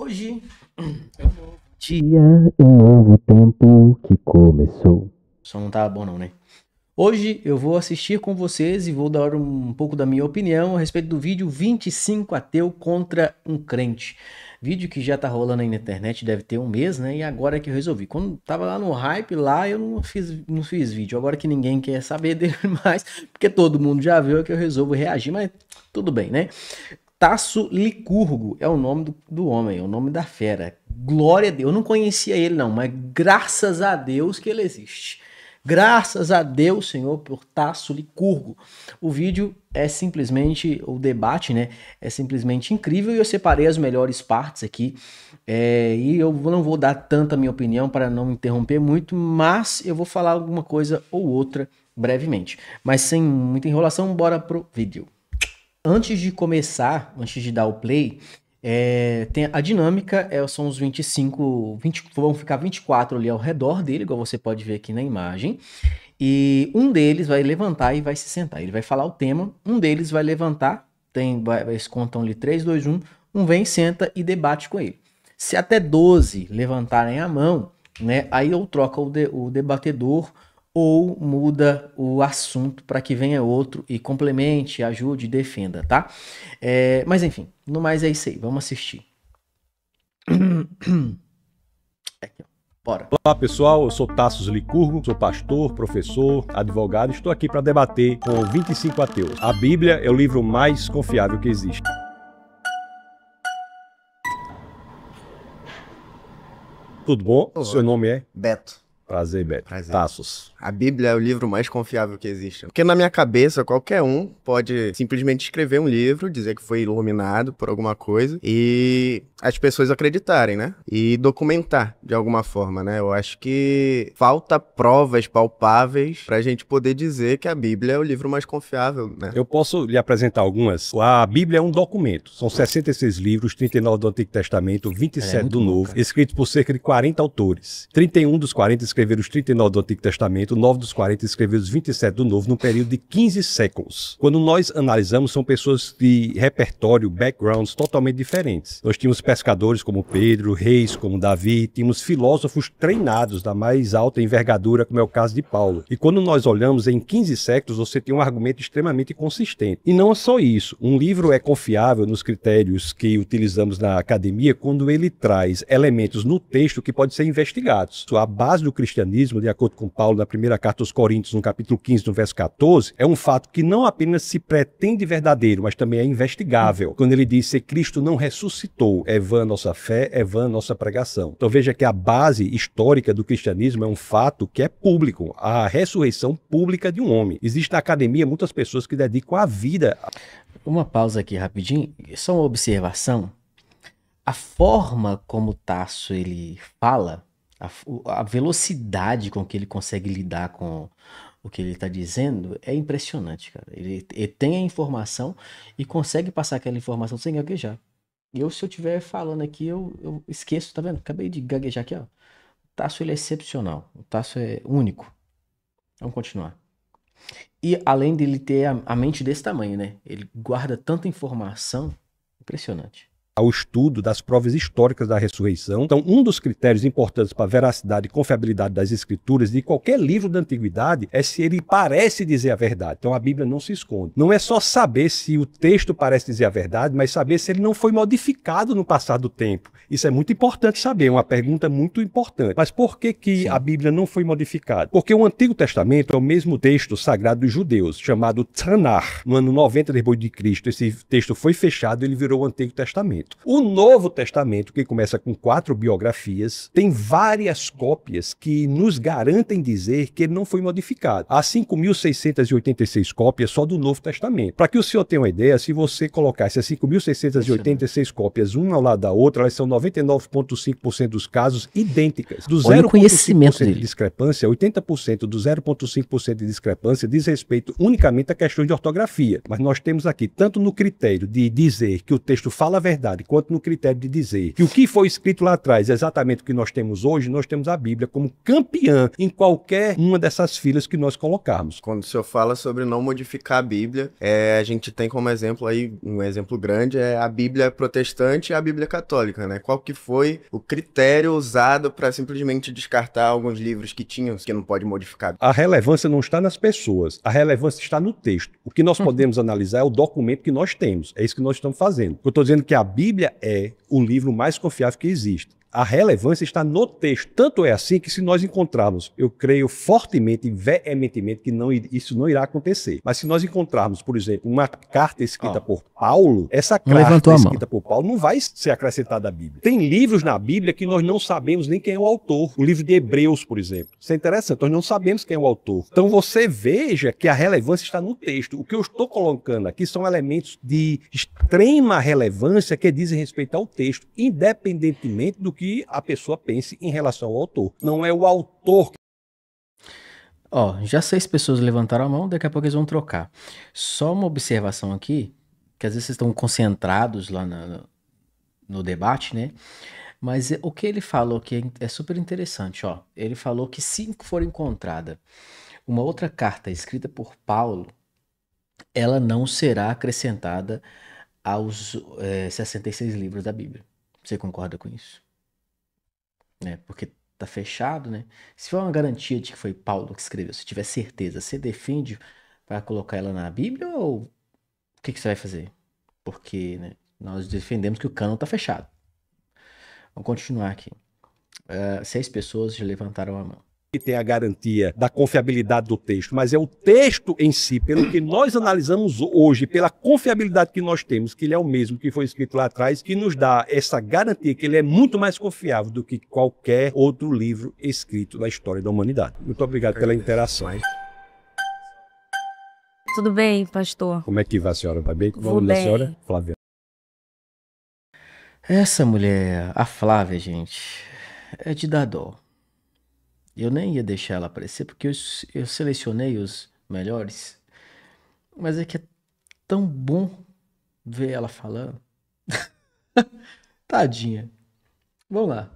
Hoje é um novo dia, um novo tempo que começou. Só não tava bom não, né? Hoje eu vou assistir com vocês e vou dar um pouco da minha opinião a respeito do vídeo 25 ateu contra um crente. Vídeo que já tá rolando aí na internet, deve ter um mês, né? E agora é que eu resolvi. Quando tava lá no hype, lá eu não fiz vídeo. Agora que ninguém quer saber dele mais, porque todo mundo já viu, é que eu resolvo reagir, mas tudo bem, né? Tasso Licurgo é o nome do homem, é o nome da fera. Glória a Deus. Eu não conhecia ele, não, mas graças a Deus que ele existe. Graças a Deus, Senhor, por Tasso Licurgo. O vídeo é simplesmente, o debate, né? É simplesmente incrível e eu separei as melhores partes aqui. E eu não vou dar tanta minha opinião para não interromper muito, mas eu vou falar alguma coisa ou outra brevemente. Mas sem muita enrolação, bora pro vídeo. Antes de começar, antes de dar o play, tem a dinâmica, são os 25, vão ficar 24 ali ao redor dele, igual você pode ver aqui na imagem. E um deles vai levantar e vai se sentar. Ele vai falar o tema, um deles vai levantar, eles contam ali 3, 2, 1, um vem, senta e debate com ele. Se até 12 levantarem a mão, né, aí eu troco o debatedor ou muda o assunto para que venha outro e complemente, ajude, defenda, tá? Mas enfim, no mais é isso aí, vamos assistir. Aqui, ó. Bora. Olá pessoal, eu sou Tasso Licurgo, sou pastor, professor, advogado, estou aqui para debater com 25 ateus. A Bíblia é o livro mais confiável que existe. Tudo bom? Olá. Seu nome é? Beto. Prazer, Beto. Prazer. Tassos. A Bíblia é o livro mais confiável que existe. Porque na minha cabeça, qualquer um pode simplesmente escrever um livro, dizer que foi iluminado por alguma coisa e as pessoas acreditarem, né? E documentar de alguma forma, né? Eu acho que falta provas palpáveis pra gente poder dizer que a Bíblia é o livro mais confiável, né? Eu posso lhe apresentar algumas. A Bíblia é um documento. São 66 livros, 39 do Antigo Testamento, 27 do Novo, escritos por cerca de 40 autores. 31 dos 40 escreveram os 39 do Antigo Testamento, 9 dos 40 escreveram os 27 do Novo, num período de 15 séculos. Quando nós analisamos, são pessoas de repertório, backgrounds totalmente diferentes. Nós tínhamos pescadores como Pedro, reis como Davi, tínhamos filósofos treinados da mais alta envergadura, como é o caso de Paulo. E quando nós olhamos em 15 séculos, você tem um argumento extremamente consistente. E não é só isso. Um livro é confiável nos critérios que utilizamos na academia quando ele traz elementos no texto que podem ser investigados. A base do cristianismo, de acordo com Paulo, na primeira carta aos Coríntios, no capítulo 15, no verso 14, é um fato que não apenas se pretende verdadeiro, mas também é investigável. Quando ele diz que Cristo não ressuscitou, é vã nossa fé, é vã nossa pregação. Então veja que a base histórica do cristianismo é um fato que é público, a ressurreição pública de um homem. Existe na academia muitas pessoas que dedicam a vida. Uma pausa aqui rapidinho, só uma observação. A forma como Tasso ele fala, a velocidade com que ele consegue lidar com o que ele está dizendo é impressionante, cara. Ele tem a informação e consegue passar aquela informação sem gaguejar. Se eu estiver falando aqui, eu esqueço, tá vendo? Acabei de gaguejar aqui, ó. O Tasso, ele é excepcional. O Tasso é único. Vamos continuar. E além dele ter a mente desse tamanho, né? Ele guarda tanta informação, impressionante. Ao estudo das provas históricas da ressurreição. Então, um dos critérios importantes para a veracidade e confiabilidade das escrituras de qualquer livro da antiguidade é se ele parece dizer a verdade. Então, a Bíblia não se esconde. Não é só saber se o texto parece dizer a verdade, mas saber se ele não foi modificado no passar do tempo. Isso é muito importante saber, é uma pergunta muito importante. Mas por que a Bíblia não foi modificada? Porque o Antigo Testamento é o mesmo texto sagrado dos judeus, chamado Tanakh. No ano 90 depois de Cristo, esse texto foi fechado e ele virou o Antigo Testamento. O Novo Testamento, que começa com 4 biografias, tem várias cópias que nos garantem dizer que ele não foi modificado. Há 5.686 cópias só do Novo Testamento. Para que o senhor tenha uma ideia, se você colocar essas 5.686 cópias uma ao lado da outra, elas são 99,5% dos casos idênticas. Do 0,5% de discrepância, 80% do 0,5% de discrepância diz respeito unicamente a questões de ortografia. Mas nós temos aqui, tanto no critério de dizer que o texto fala a verdade realidade, quanto no critério de dizer que o que foi escrito lá atrás é exatamente o que nós temos hoje, nós temos a Bíblia como campeã em qualquer uma dessas filas que nós colocarmos. Quando o senhor fala sobre não modificar a Bíblia, a gente tem como exemplo aí, um exemplo grande, é a Bíblia protestante e a Bíblia católica, né? Qual que foi o critério usado para simplesmente descartar alguns livros que tinham, que não pode modificar? A relevância não está nas pessoas, a relevância está no texto. O que nós podemos analisar é o documento que nós temos, é isso que nós estamos fazendo. Eu estou dizendo que a Bíblia é o livro mais confiável que existe. A relevância está no texto. Tanto é assim que se nós encontrarmos, eu creio fortemente e veementemente que isso não irá acontecer. Mas se nós encontrarmos, por exemplo, uma carta escrita por Paulo, essa carta escrita por Paulo não vai ser acrescentada à Bíblia. Tem livros na Bíblia que nós não sabemos nem quem é o autor. O livro de Hebreus, por exemplo. Isso é interessante, nós não sabemos quem é o autor. Então você veja que a relevância está no texto. O que eu estou colocando aqui são elementos de extrema relevância que dizem respeito ao texto, independentemente do que a pessoa pense em relação ao autor. Não é o autor. Ó, já 6 pessoas levantaram a mão, daqui a pouco eles vão trocar. Só uma observação aqui, que às vezes vocês estão concentrados lá no debate, né? Mas o que ele falou que é super interessante, ó. Ele falou que se for encontrada uma outra carta escrita por Paulo, ela não será acrescentada aos 66 livros da Bíblia. Você concorda com isso? Porque tá fechado, né? Se for uma garantia de que foi Paulo que escreveu, se tiver certeza, você defende para colocar ela na Bíblia ou o que você vai fazer? Porque, né, nós defendemos que o cânon tá fechado. Vamos continuar aqui. 6 pessoas já levantaram a mão. Que tem a garantia da confiabilidade do texto, mas é o texto em si, pelo que nós analisamos hoje, pela confiabilidade que nós temos, que ele é o mesmo que foi escrito lá atrás, que nos dá essa garantia que ele é muito mais confiável do que qualquer outro livro escrito na história da humanidade. Muito obrigado pela interação. Tudo bem, pastor? Como é que vai, senhora? Vai bem? Vou bem. Senhora? Flávia. Essa mulher, a Flávia, gente, é de dar dó. Eu nem ia deixar ela aparecer, porque eu selecionei os melhores. Mas é que é tão bom ver ela falando. Tadinha. Vamos lá.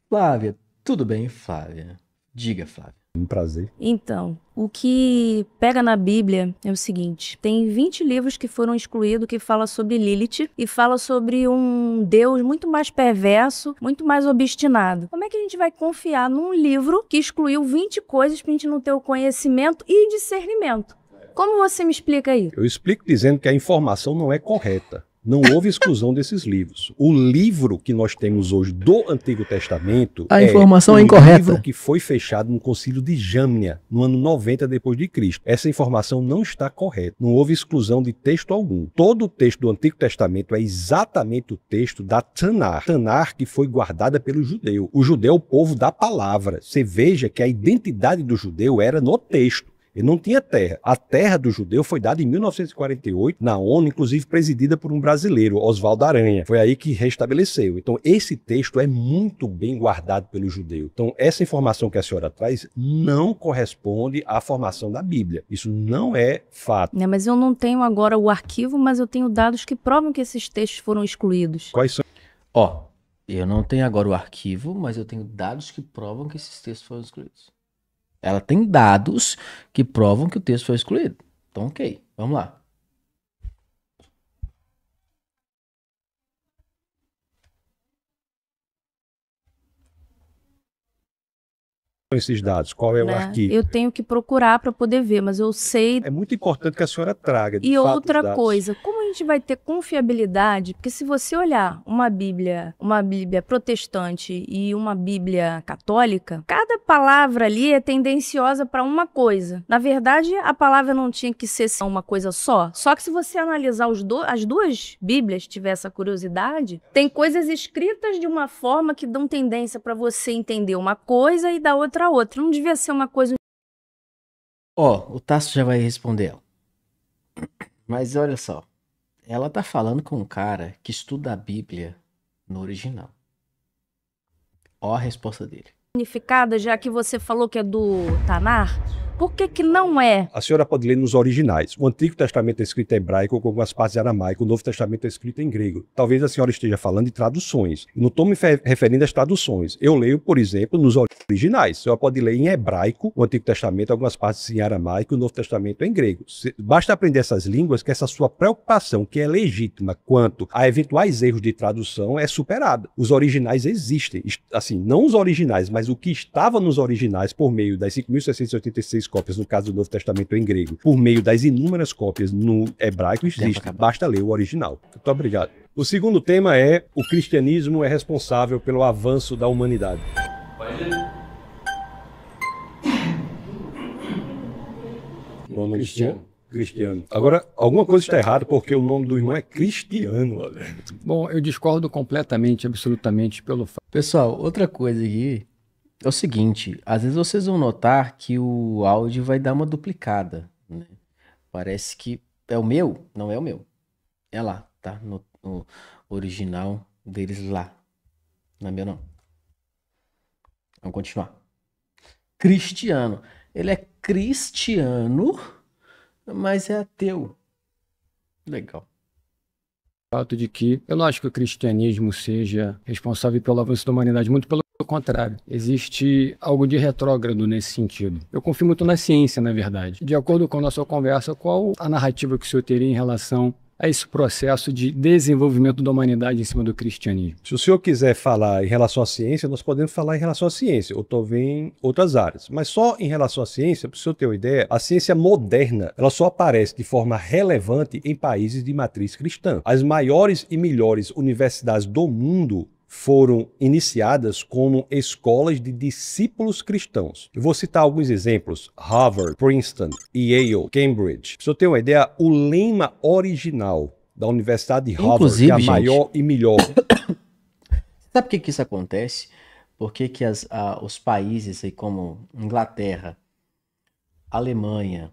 Flávia, tudo bem, Flávia? Diga, Flávia. Um prazer. Então, o que pega na Bíblia é o seguinte: tem 20 livros que foram excluídos que fala sobre Lilith e fala sobre um Deus muito mais perverso, muito mais obstinado. Como é que a gente vai confiar num livro que excluiu 20 coisas pra gente não ter o conhecimento e discernimento? Como você me explica isso? Eu explico dizendo que a informação não é correta. Não houve exclusão desses livros. O livro que nós temos hoje do Antigo Testamento a informação é incorreta. Livro que foi fechado no Concílio de Jâmnia, no ano 90 depois de Cristo. Essa informação não está correta. Não houve exclusão de texto algum. Todo o texto do Antigo Testamento é exatamente o texto da Tanar. Tanar que foi guardada pelo judeu. O judeu é o povo da palavra. Você veja que a identidade do judeu era no texto. Ele não tinha terra. A terra do judeu foi dada em 1948 na ONU, inclusive presidida por um brasileiro, Oswaldo Aranha. Foi aí que restabeleceu. Então, esse texto é muito bem guardado pelo judeu. Então, essa informação que a senhora traz não corresponde à formação da Bíblia. Isso não é fato. Mas eu não tenho agora o arquivo, mas eu tenho dados que provam que esses textos foram excluídos. Quais são? Eu não tenho agora o arquivo, mas eu tenho dados que provam que esses textos foram excluídos. Ela tem dados que provam que o texto foi excluído. Então, ok. Vamos lá. Esses dados, qual é o arquivo? Eu tenho que procurar para poder ver, mas eu sei. É muito importante que a senhora traga. E outra coisa, como a gente vai ter confiabilidade? Porque se você olhar uma Bíblia protestante e uma Bíblia católica, cada palavra ali é tendenciosa para uma coisa. Na verdade, a palavra não tinha que ser uma coisa só. Só que se você analisar as duas Bíblias, tiver essa curiosidade, tem coisas escritas de uma forma que dão tendência para você entender uma coisa e da outra. Não devia ser uma coisa. O Tasso já vai responder ela. Mas olha só, ela tá falando com um cara que estuda a Bíblia no original. Ó a resposta dele. Significada, já que você falou que é do Tanar, Por que que não é? A senhora pode ler nos originais. O Antigo Testamento é escrito em hebraico com algumas partes em aramaico, o Novo Testamento é escrito em grego. Talvez a senhora esteja falando de traduções. Não estou me referindo às traduções. Eu leio, por exemplo, nos originais. A senhora pode ler em hebraico o Antigo Testamento, algumas partes em aramaico, o Novo Testamento em grego. Basta aprender essas línguas que essa sua preocupação, que é legítima quanto a eventuais erros de tradução, é superada. Os originais existem. Assim, não os originais, mas o que estava nos originais por meio das 5.686 cópias, no caso do Novo Testamento em grego, por meio das inúmeras cópias no hebraico, existe. Basta ler o original. Muito obrigado. O segundo tema é: o cristianismo é responsável pelo avanço da humanidade. Nome Cristiano. Agora, alguma coisa está errada porque o nome do irmão é Cristiano. Olha. Bom, eu discordo completamente, absolutamente pelo fato. Pessoal, outra coisa aqui é o seguinte: às vezes vocês vão notar que o áudio vai dar uma duplicada, né? Parece que é o meu, não é o meu. É lá, tá? No original deles lá. Não é meu, não. Vamos continuar. Cristiano. Ele é cristiano, mas é ateu. Legal. O fato de que eu não acho que o cristianismo seja responsável pelo avanço da humanidade, muito pelo contrário. Existe algo de retrógrado nesse sentido. Eu confio muito na ciência, na verdade. De acordo com a nossa conversa, qual a narrativa que o senhor teria em relação a esse processo de desenvolvimento da humanidade em cima do cristianismo? Se o senhor quiser falar em relação à ciência, nós podemos falar em relação à ciência, ou talvez em outras áreas. Mas só em relação à ciência, para o senhor ter uma ideia, a ciência moderna, ela só aparece de forma relevante em países de matriz cristã. As maiores e melhores universidades do mundo foram iniciadas como escolas de discípulos cristãos. Eu vou citar alguns exemplos: Harvard, Princeton, Yale, Cambridge. Para você ter uma ideia, o lema original da Universidade de Harvard, inclusive, que é a maior e melhor. Sabe por que isso acontece? Porque que os países aí como Inglaterra, Alemanha,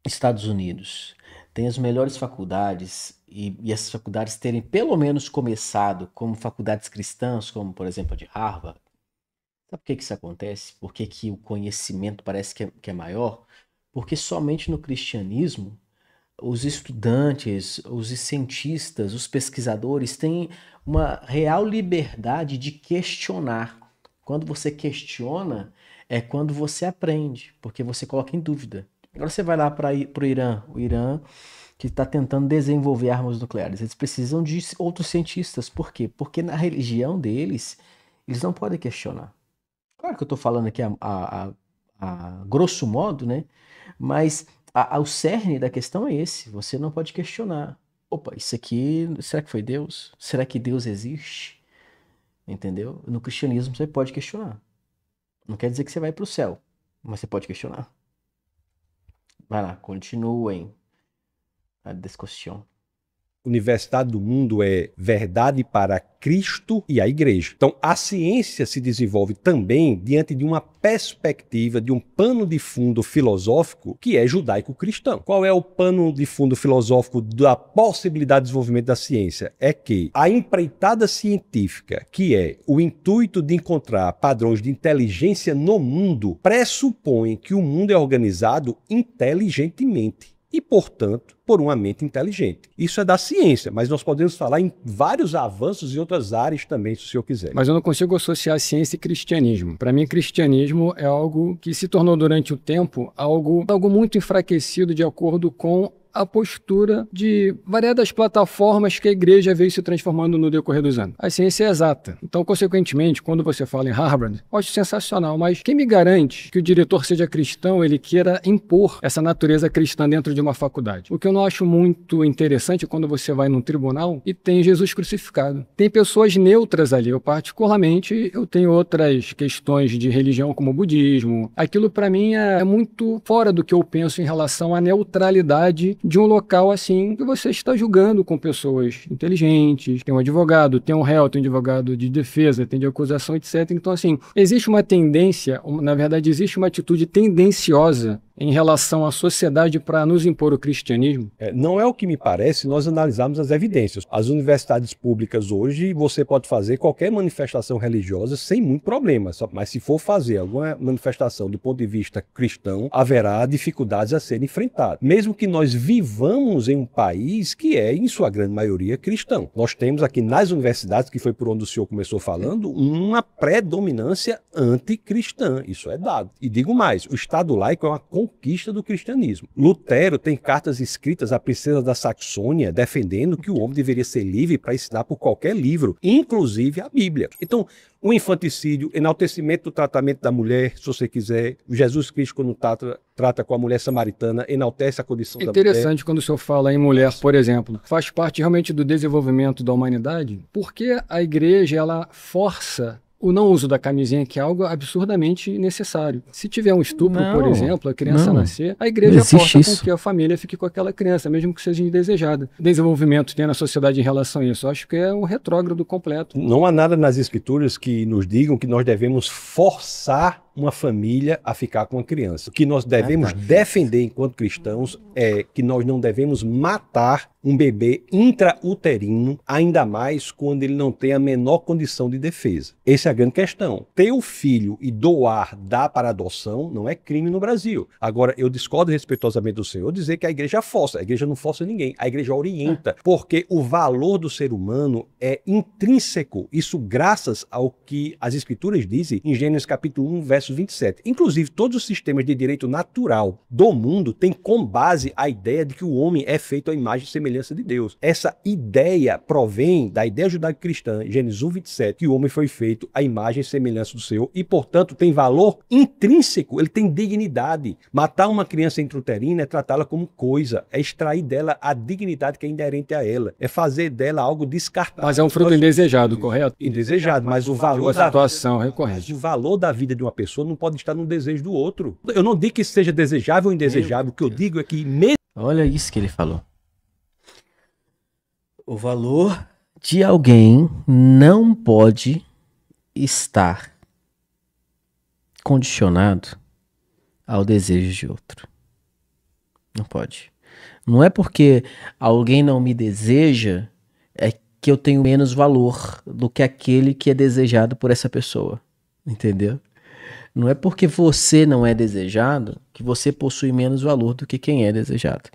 Estados Unidos têm as melhores faculdades e essas faculdades terem pelo menos começado como faculdades cristãs, como por exemplo a de Harvard. Sabe por que isso acontece? Por que o conhecimento parece que é maior? Porque somente no cristianismo os estudantes, os cientistas, os pesquisadores têm uma real liberdade de questionar. Quando você questiona, é quando você aprende, porque você coloca em dúvida. Agora você vai lá para o Irã, que está tentando desenvolver armas nucleares. Eles precisam de outros cientistas. Por quê? Porque na religião deles, eles não podem questionar. Claro que eu estou falando aqui a grosso modo, né? Mas o cerne da questão é esse. Você não pode questionar. Opa, isso aqui, será que foi Deus? Será que Deus existe? Entendeu? No cristianismo você pode questionar. Não quer dizer que você vai para o céu, mas você pode questionar. Vai lá, continuem a discussão. Universidade do mundo é verdade para Cristo e a igreja. Então, a ciência se desenvolve também diante de uma perspectiva, de um pano de fundo filosófico que é judaico-cristão. Qual é o pano de fundo filosófico da possibilidade de desenvolvimento da ciência? É que a empreitada científica, que é o intuito de encontrar padrões de inteligência no mundo, pressupõe que o mundo é organizado inteligentemente. E, portanto, por uma mente inteligente. Isso é da ciência, mas nós podemos falar em vários avanços em outras áreas também, se o senhor quiser. Mas eu não consigo associar ciência e cristianismo. Para mim, cristianismo é algo que se tornou durante o tempo algo muito enfraquecido de acordo com a postura de variadas plataformas que a igreja veio se transformando no decorrer dos anos. A ciência é exata. Então, consequentemente, quando você fala em Harvard, eu acho sensacional, mas quem me garante que o diretor seja cristão, ele queira impor essa natureza cristã dentro de uma faculdade? O que eu não acho muito interessante é quando você vai num tribunal e tem Jesus crucificado. Tem pessoas neutras ali. Eu, particularmente, eu tenho outras questões de religião, como o budismo. Aquilo, para mim, é muito fora do que eu penso em relação à neutralidade de um local assim que você está julgando com pessoas inteligentes, tem um advogado, tem um réu, tem um advogado de defesa, tem de acusação, etc. Então, assim, existe uma tendência, na verdade, existe uma atitude tendenciosa em relação à sociedade para nos impor o cristianismo? Não é o que me parece nós analisarmos as evidências. As universidades públicas hoje, você pode fazer qualquer manifestação religiosa sem muito problema, mas se for fazer alguma manifestação do ponto de vista cristão, haverá dificuldades a serem enfrentadas. Mesmo que nós vivamos em um país que é, em sua grande maioria, cristão. Nós temos aqui nas universidades, que foi por onde o senhor começou falando, uma predominância anticristã. Isso é dado. E digo mais, o Estado laico é uma conquista do cristianismo. Lutero tem cartas escritas à princesa da Saxônia defendendo que o homem deveria ser livre para ensinar por qualquer livro, inclusive a Bíblia. Então, o infanticídio, enaltecimento do tratamento da mulher, se você quiser, Jesus Cristo, quando trata com a mulher samaritana, enaltece a condição da mulher. Interessante quando o senhor fala em mulher, por exemplo, faz parte realmente do desenvolvimento da humanidade, porque a igreja ela força o não uso da camisinha, que é algo absurdamente necessário. Se tiver um estupro, por exemplo, a criança nascer, a igreja força com que a família fique com aquela criança, mesmo que seja indesejada. Desenvolvimento tem na sociedade em relação a isso. Eu acho que é um retrógrado completo. Não há nada nas escrituras que nos digam que nós devemos forçar uma família a ficar com a criança. O que nós devemos defender enquanto cristãos é que nós não devemos matar um bebê intrauterino, ainda mais quando ele não tem a menor condição de defesa. Essa é a grande questão. Ter o filho e dar para adoção não é crime no Brasil. Agora, eu discordo respeitosamente do senhor dizer que a igreja força. A igreja não força ninguém. A igreja orienta, porque o valor do ser humano é intrínseco. Isso graças ao que as escrituras dizem em Gênesis capítulo 1, verso 27. Inclusive, todos os sistemas de direito natural do mundo têm como base a ideia de que o homem é feito à imagem e semelhança de Deus. Essa ideia provém da ideia judaico-cristã, Gênesis 1, 27, que o homem foi feito à imagem e semelhança do Senhor e, portanto, tem valor intrínseco, ele tem dignidade. Matar uma criança intrauterina é tratá-la como coisa, é extrair dela a dignidade que é inerente a ela, é fazer dela algo descartável. Mas é um fruto indesejado, correto? Indesejado, mas o valor da situação recorrente. O valor da vida de uma pessoa não pode estar no desejo do outro. Eu não digo que isso seja desejável ou indesejável, o que eu digo é que mesmo... Olha isso que ele falou. O valor de alguém não pode estar condicionado ao desejo de outro. Não pode. Não é porque alguém não me deseja é que eu tenho menos valor do que aquele que é desejado por essa pessoa. Entendeu? Não é porque você não é desejado que você possui menos valor do que quem é desejado.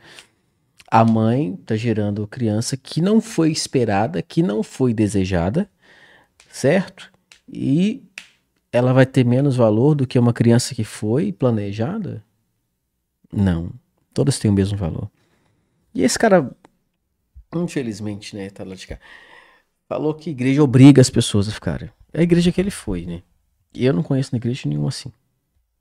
A mãe está gerando criança que não foi esperada, que não foi desejada, certo? E ela vai ter menos valor do que uma criança que foi planejada? Não. Todas têm o mesmo valor. E esse cara, infelizmente, né, tá lá de cá, falou que a igreja obriga as pessoas a ficarem. É a igreja que ele foi, né? E eu não conheço na igreja nenhuma assim.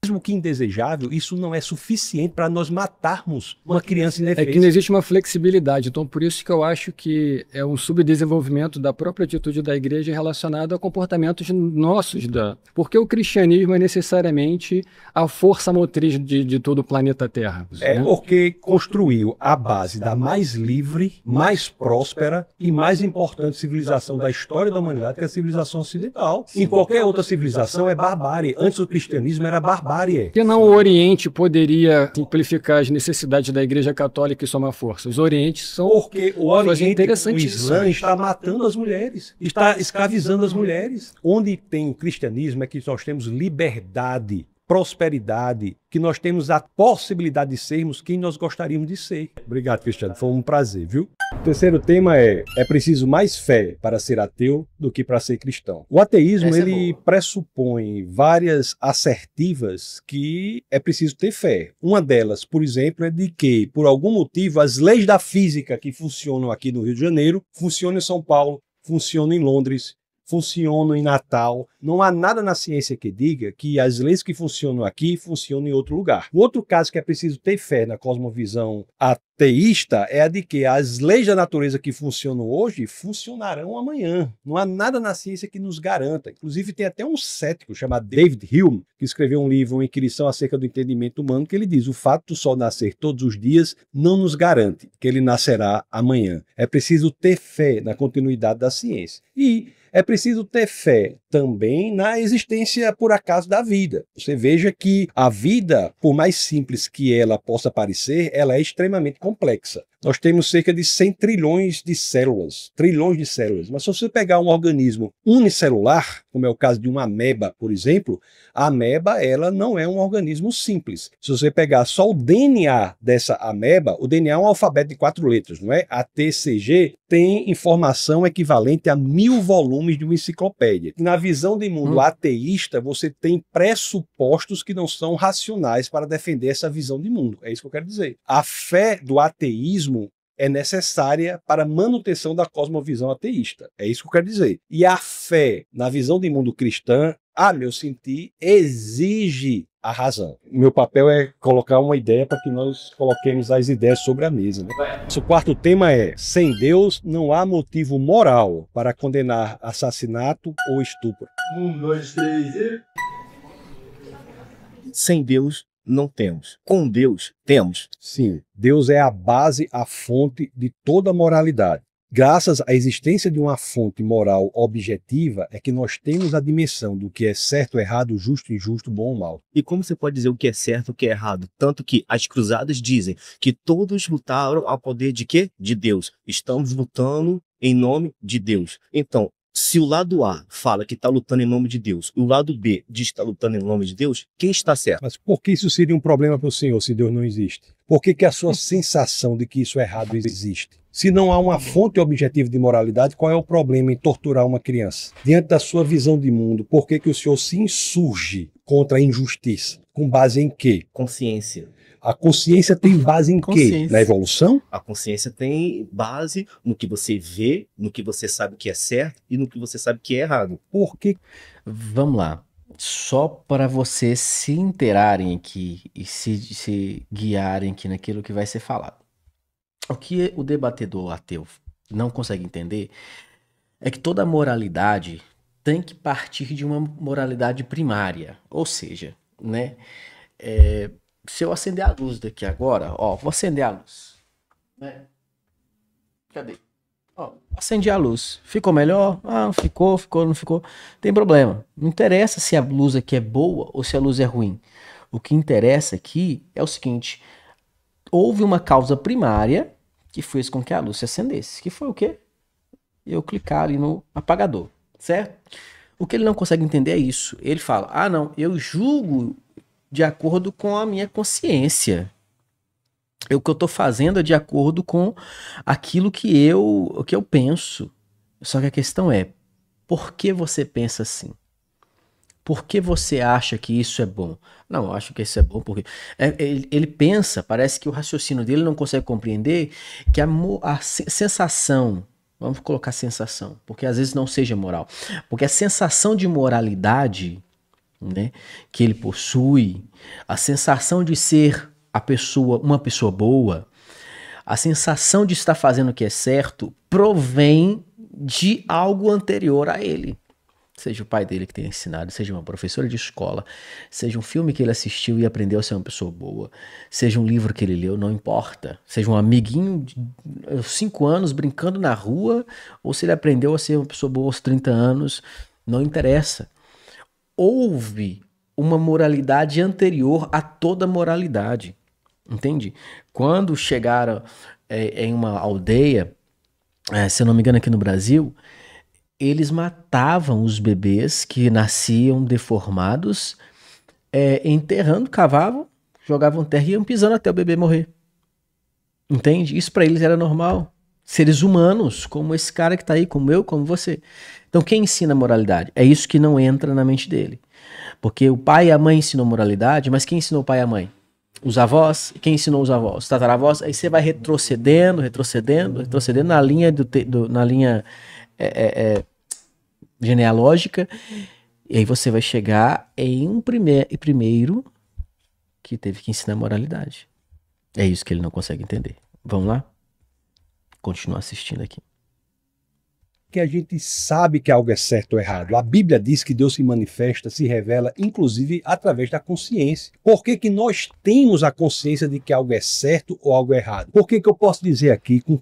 Mesmo que indesejável, isso não é suficiente para nós matarmos uma criança indefesa. É que não existe uma flexibilidade, então por isso que eu acho que é um subdesenvolvimento da própria atitude da igreja relacionado a comportamentos nossos. Porque o cristianismo é necessariamente a força motriz de todo o planeta Terra. É, né? Porque construiu a base da mais livre, mais próspera e mais importante civilização da história da humanidade, que é a civilização ocidental. Em qualquer outra civilização é barbárie. Antes o cristianismo era barbárie. Que não o Oriente poderia simplificar as necessidades da Igreja Católica e somar força. Os Orientes são... Porque o Oriente, o Islã, está matando as mulheres, está escravizando as mulheres. Onde tem o cristianismo é que nós temos liberdade, prosperidade, que nós temos a possibilidade de sermos quem nós gostaríamos de ser. Obrigado, Cristiano. Foi um prazer, viu? O terceiro tema é preciso mais fé para ser ateu do que para ser cristão. O ateísmo, ele pressupõe várias assertivas que é preciso ter fé. Uma delas, por exemplo, é de que, por algum motivo, as leis da física que funcionam aqui no Rio de Janeiro, funcionam em São Paulo, funcionam em Londres, funcionam em Natal. Não há nada na ciência que diga que as leis que funcionam aqui funcionam em outro lugar. O outro caso que é preciso ter fé na cosmovisão ateísta é a de que as leis da natureza que funcionam hoje funcionarão amanhã. Não há nada na ciência que nos garanta. Inclusive tem até um cético chamado David Hume, que escreveu um livro, uma inquirição acerca do entendimento humano, que ele diz: o fato do sol nascer todos os dias não nos garante que ele nascerá amanhã. É preciso ter fé na continuidade da ciência. E é preciso ter fé também na existência por acaso da vida. Você veja que a vida, por mais simples que ela possa parecer, ela é extremamente complexa. Nós temos cerca de 100 trilhões de células, mas se você pegar um organismo unicelular, como é o caso de uma ameba, por exemplo, a ameba ela não é um organismo simples. Se você pegar só o DNA dessa ameba, o DNA é um alfabeto de 4 letras, não é? A T, C, G tem informação equivalente a 1000 volumes de uma enciclopédia. Na visão de mundo ateísta, você tem pressupostos que não são racionais para defender essa visão de mundo. É isso que eu quero dizer. A fé do ateísmo é necessária para a manutenção da cosmovisão ateísta. É isso que eu quero dizer. E a fé na visão de mundo cristã, a meu sentir, exige a razão. Meu papel é colocar uma ideia para que nós coloquemos as ideias sobre a mesa, né? O quarto tema é: sem Deus não há motivo moral para condenar assassinato ou estupro. 1, 2, 3 e... Sem Deus não temos. Com Deus temos. Sim, Deus é a base, a fonte de toda moralidade. Graças à existência de uma fonte moral objetiva é que nós temos a dimensão do que é certo, errado, justo, injusto, bom ou mal. E como você pode dizer o que é certo e o que é errado? Tanto que as cruzadas dizem que todos lutaram ao poder de quê? De Deus. Estamos lutando em nome de Deus. Então, se o lado A fala que está lutando em nome de Deus e o lado B diz que está lutando em nome de Deus, quem está certo? Mas por que isso seria um problema para o senhor se Deus não existe? Por que a sua sensação de que isso é errado existe? Se não há uma fonte objetiva de moralidade, qual é o problema em torturar uma criança? Diante da sua visão de mundo, por que o senhor se insurge contra a injustiça? Com base em quê? Consciência. A consciência tem base em quê? Na evolução? A consciência tem base no que você vê, no que você sabe que é certo e no que você sabe que é errado. Por que? Vamos lá. Só para vocês se inteirarem aqui e se guiarem aqui naquilo que vai ser falado. O que o debatedor ateu não consegue entender é que toda moralidade tem que partir de uma moralidade primária. Ou seja, né? Se eu acender a luz daqui agora, ó, vou acender a luz. Né? Cadê? Ó, acendi a luz. Ficou melhor? Ah, não ficou, não ficou. Tem problema. Não interessa se a luz aqui é boa ou se a luz é ruim. O que interessa aqui é o seguinte: houve uma causa primária que fez com que a luz se acendesse. Que foi o quê? Eu clicar ali no apagador, certo? O que ele não consegue entender é isso. Ele fala, ah não, eu julgo de acordo com a minha consciência. O que eu estou fazendo é de acordo com aquilo que eu penso. Só que a questão é, por que você pensa assim? Por que você acha que isso é bom? Não, eu acho que isso é bom porque... Ele pensa, parece que o raciocínio dele não consegue compreender que a sensação... Vamos colocar sensação, porque às vezes não seja moral. Porque a sensação de moralidade, né, que ele possui, a sensação de ser uma pessoa boa, a sensação de estar fazendo o que é certo, provém de algo anterior a ele. Seja o pai dele que tenha ensinado, seja uma professora de escola, seja um filme que ele assistiu e aprendeu a ser uma pessoa boa, seja um livro que ele leu, não importa. Seja um amiguinho de 5 anos brincando na rua, ou se ele aprendeu a ser uma pessoa boa aos 30 anos, não interessa. Houve uma moralidade anterior a toda moralidade, entende? Quando chegaram em uma aldeia, se eu não me engano aqui no Brasil, eles matavam os bebês que nasciam deformados, enterrando, cavavam, jogavam terra e iam pisando até o bebê morrer. Entende? Isso para eles era normal. Seres humanos, como esse cara que tá aí, como eu, como você. Então quem ensina moralidade? É isso que não entra na mente dele. Porque o pai e a mãe ensinam moralidade, mas quem ensinou o pai e a mãe? Os avós? Quem ensinou os avós? Os tataravós? Aí você vai retrocedendo na linha na linha genealógica, e aí você vai chegar em um primeiro que teve que ensinar moralidade. É isso que ele não consegue entender. Vamos lá? Continuar assistindo aqui. Que a gente sabe que algo é certo ou errado. A Bíblia diz que Deus se manifesta, se revela, inclusive através da consciência. Por que nós temos a consciência de que algo é certo ou algo é errado? Por que eu posso dizer aqui com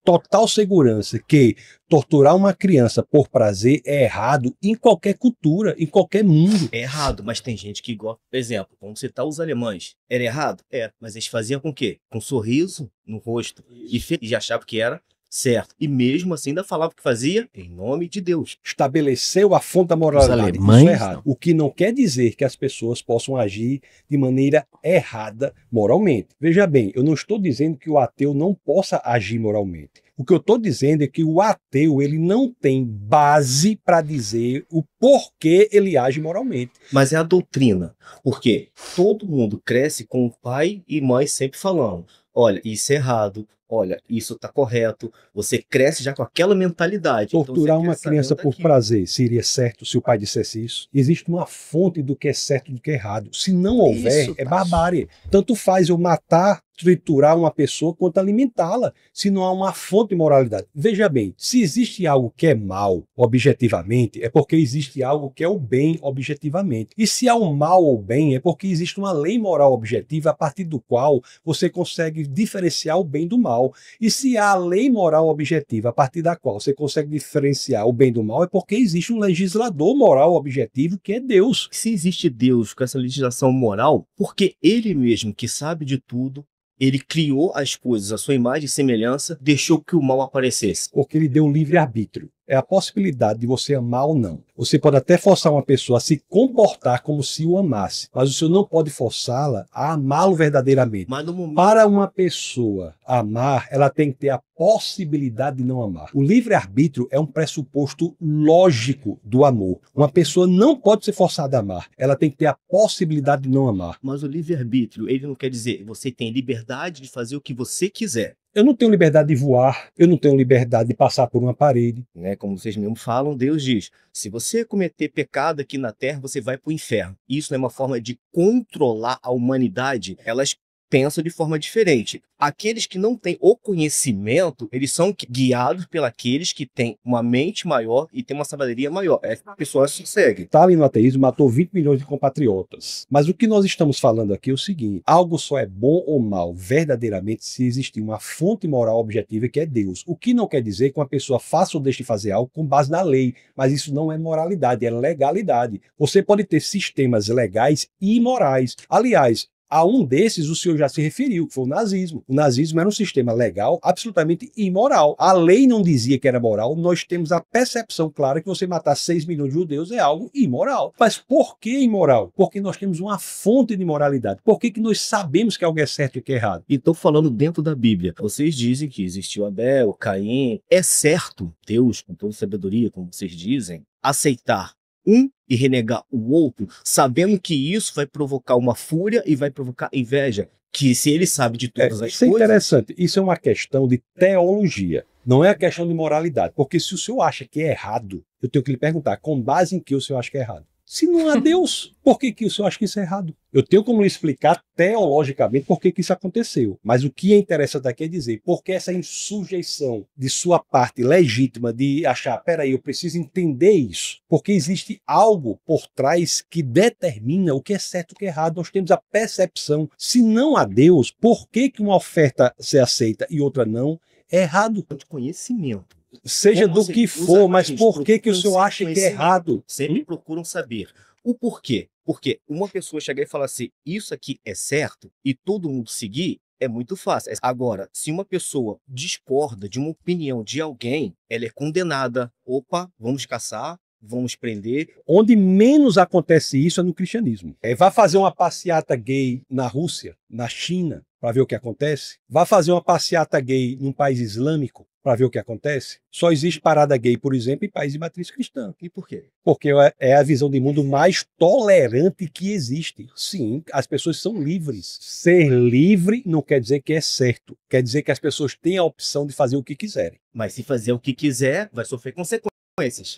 total segurança que torturar uma criança por prazer é errado em qualquer cultura, em qualquer mundo. É errado, mas tem gente que gosta. Por exemplo, vamos citar os alemães. Era errado? É. Mas eles faziam com o quê? Com um sorriso no rosto. E achavam que era certo. E mesmo assim ainda falava que fazia em nome de Deus. Estabeleceu a fonte da moralidade. Isso é errado. O que não quer dizer que as pessoas possam agir de maneira errada moralmente. Veja bem, eu não estou dizendo que o ateu não possa agir moralmente. O que eu estou dizendo é que o ateu ele não tem base para dizer o porquê ele age moralmente. Mas é a doutrina. Porque todo mundo cresce com o pai e mãe sempre falando: olha, isso é errado. Olha, isso está correto. Você cresce já com aquela mentalidade. Torturar então uma criança por prazer seria certo se o pai dissesse isso? Existe uma fonte do que é certo e do que é errado. Se não houver, Isso, é barbárie. Tanto faz eu matar, triturar uma pessoa quanto alimentá-la, se não há uma fonte de moralidade. Veja bem, se existe algo que é mal objetivamente, é porque existe algo que é o bem objetivamente. E se há o mal ou o bem, é porque existe uma lei moral objetiva a partir do qual você consegue diferenciar o bem do mal. E se há a lei moral objetiva a partir da qual você consegue diferenciar o bem do mal, é porque existe um legislador moral objetivo que é Deus. Se existe Deus com essa legislação moral, porque ele mesmo que sabe de tudo, ele criou as coisas à sua imagem e semelhança, deixou que o mal aparecesse. Porque ele deu um livre-arbítrio. É a possibilidade de você amar ou não. Você pode até forçar uma pessoa a se comportar como se o amasse, mas o senhor não pode forçá-la a amá-lo verdadeiramente. Mas no momento... Para uma pessoa amar, ela tem que ter a possibilidade de não amar. O livre-arbítrio é um pressuposto lógico do amor. Uma pessoa não pode ser forçada a amar. Ela tem que ter a possibilidade de não amar. Mas o livre-arbítrio, ele não quer dizer você tem liberdade de fazer o que você quiser. Eu não tenho liberdade de voar, eu não tenho liberdade de passar por uma parede. Né? Como vocês mesmos falam, Deus diz, se você cometer pecado aqui na Terra, você vai para o inferno. Isso não é uma forma de controlar a humanidade. Elas pensam de forma diferente. Aqueles que não têm o conhecimento, eles são guiados pelos que têm uma mente maior e têm uma sabedoria maior. Essa pessoa se segue. Stalin no ateísmo matou 20 milhões de compatriotas. Mas o que nós estamos falando aqui é o seguinte: algo só é bom ou mal verdadeiramente se existir uma fonte moral objetiva que é Deus. O que não quer dizer que uma pessoa faça ou deixe de fazer algo com base na lei. Mas isso não é moralidade, é legalidade. Você pode ter sistemas legais e imorais. Aliás, a um desses o senhor já se referiu, que foi o nazismo. O nazismo era um sistema legal absolutamente imoral. A lei não dizia que era moral, nós temos a percepção clara que você matar 6 milhões de judeus é algo imoral. Mas por que imoral? Porque nós temos uma fonte de moralidade. Por que nós sabemos que algo é certo e que é errado? E estou falando dentro da Bíblia. Vocês dizem que existiu Abel, Caim. É certo, Deus, com toda sabedoria, como vocês dizem, aceitar um e renegar o outro, sabendo que isso vai provocar uma fúria e vai provocar inveja, que se ele sabe de todas as coisas... Isso é interessante, isso é uma questão de teologia, não é a questão de moralidade, porque se o senhor acha que é errado, eu tenho que lhe perguntar, com base em que o senhor acha que é errado? Se não há Deus, por que o senhor acha que isso é errado? Eu tenho como lhe explicar teologicamente por que isso aconteceu. Mas o que é interessante aqui é dizer, por que essa insujeição de sua parte legítima de achar, peraí, eu preciso entender isso. Porque existe algo por trás que determina o que é certo e o que é errado. Nós temos a percepção. Se não há Deus, por que uma oferta se aceita e outra não? É errado. De conhecimento. Seja do que for, mas por que o senhor acha que é errado? Sempre procuram saber o porquê. Porque uma pessoa chegar e falar assim, isso aqui é certo, e todo mundo seguir, é muito fácil. Agora, se uma pessoa discorda de uma opinião de alguém, ela é condenada. Opa, vamos caçar, vamos prender. Onde menos acontece isso é no cristianismo. Vá fazer uma passeata gay na Rússia, na China, para ver o que acontece. Vá fazer uma passeata gay num país islâmico, para ver o que acontece. Só existe parada gay, por exemplo, em países de matriz cristã. E por quê? Porque é a visão de mundo mais tolerante que existe. Sim, as pessoas são livres. Ser livre não quer dizer que é certo. Quer dizer que as pessoas têm a opção de fazer o que quiserem. Mas se fazer o que quiser, vai sofrer consequências.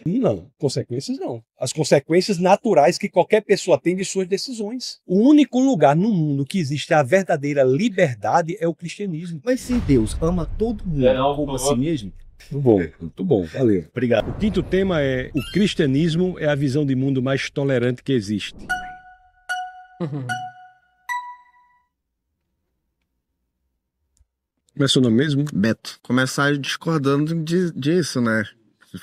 Não, consequências não. As consequências naturais que qualquer pessoa tem de suas decisões. O único lugar no mundo que existe a verdadeira liberdade é o cristianismo. Mas se Deus ama todo mundo como a si mesmo... Muito bom, valeu. Obrigado. O quinto tema é: o cristianismo é a visão de mundo mais tolerante que existe. Como é seu nome mesmo? Beto. Começar discordando disso, né?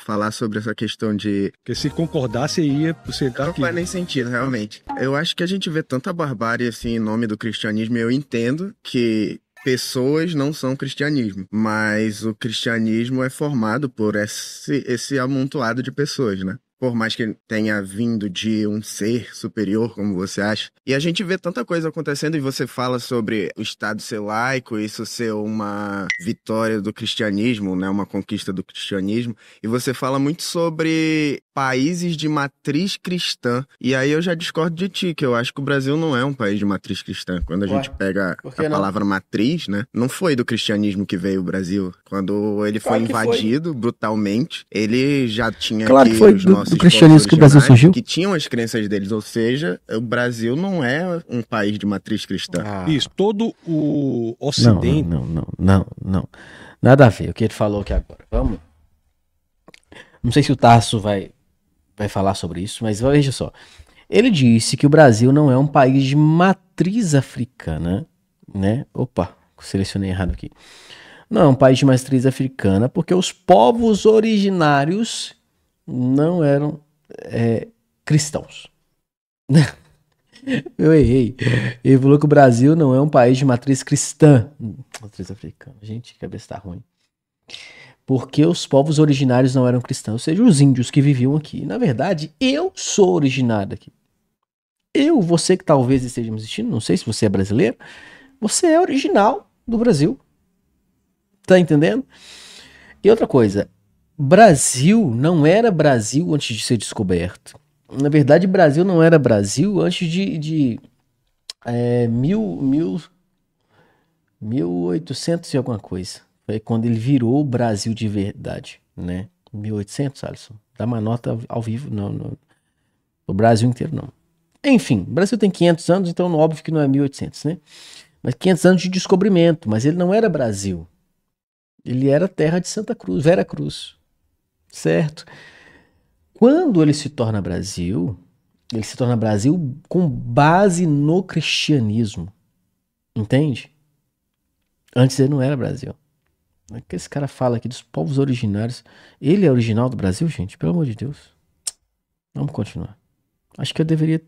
Falar sobre essa questão de... Porque se concordasse, ia você tá Não aqui. faz nem sentido, realmente. Eu acho que a gente vê tanta barbárie, assim, em nome do cristianismo, e eu entendo que pessoas não são cristianismo, mas o cristianismo é formado por esse amontoado de pessoas, né? Por mais que tenha vindo de um ser superior, como você acha. E a gente vê tanta coisa acontecendo, e você fala sobre o Estado ser laico, isso ser uma vitória do cristianismo, né? Uma conquista do cristianismo. E você fala muito sobre países de matriz cristã. E aí eu já discordo de ti, que eu acho que o Brasil não é um país de matriz cristã. Quando a gente pega por que a não? palavra matriz, né? Não foi do cristianismo que veio o Brasil. Quando ele foi Claro que foi. invadido brutalmente, ele já tinha Claro aqui que foi os do nossos cristianismo povos que o Brasil originários, surgiu. que tinham as crenças deles. Ou seja, o Brasil não é um país de matriz cristã. Isso, todo o Não, Ocidente... não. Nada a ver o que ele falou aqui agora. Vamos. Não sei se o Tarso vai falar sobre isso, mas veja só. Ele disse que o Brasil não é um país de matriz africana, né? Opa, selecionei errado aqui. Não é um país de matriz africana porque os povos originários não eram cristãos. Eu errei. Ele falou que o Brasil não é um país de matriz cristã. Matriz africana. Gente, que cabeça tá ruim. Porque os povos originários não eram cristãos, ou seja, os índios que viviam aqui. Na verdade, eu sou originário daqui. Você que talvez esteja me assistindo, não sei se você é brasileiro, você é original do Brasil. Tá entendendo? E outra coisa, Brasil não era Brasil antes de ser descoberto. Na verdade, Brasil não era Brasil antes de 1800 e alguma coisa. Foi quando ele virou o Brasil de verdade, né? 1800, Alisson. Dá uma nota ao vivo, não. O Brasil inteiro, não. Enfim, o Brasil tem 500 anos, então óbvio que não é 1800, né? Mas 500 anos de descobrimento, mas ele não era Brasil. Ele era terra de Santa Cruz, Vera Cruz, certo? Quando ele se torna Brasil com base no cristianismo, entende? Antes ele não era Brasil. O que esse cara fala aqui dos povos originários? Ele é original do Brasil, gente? Pelo amor de Deus. Vamos continuar. Acho que eu deveria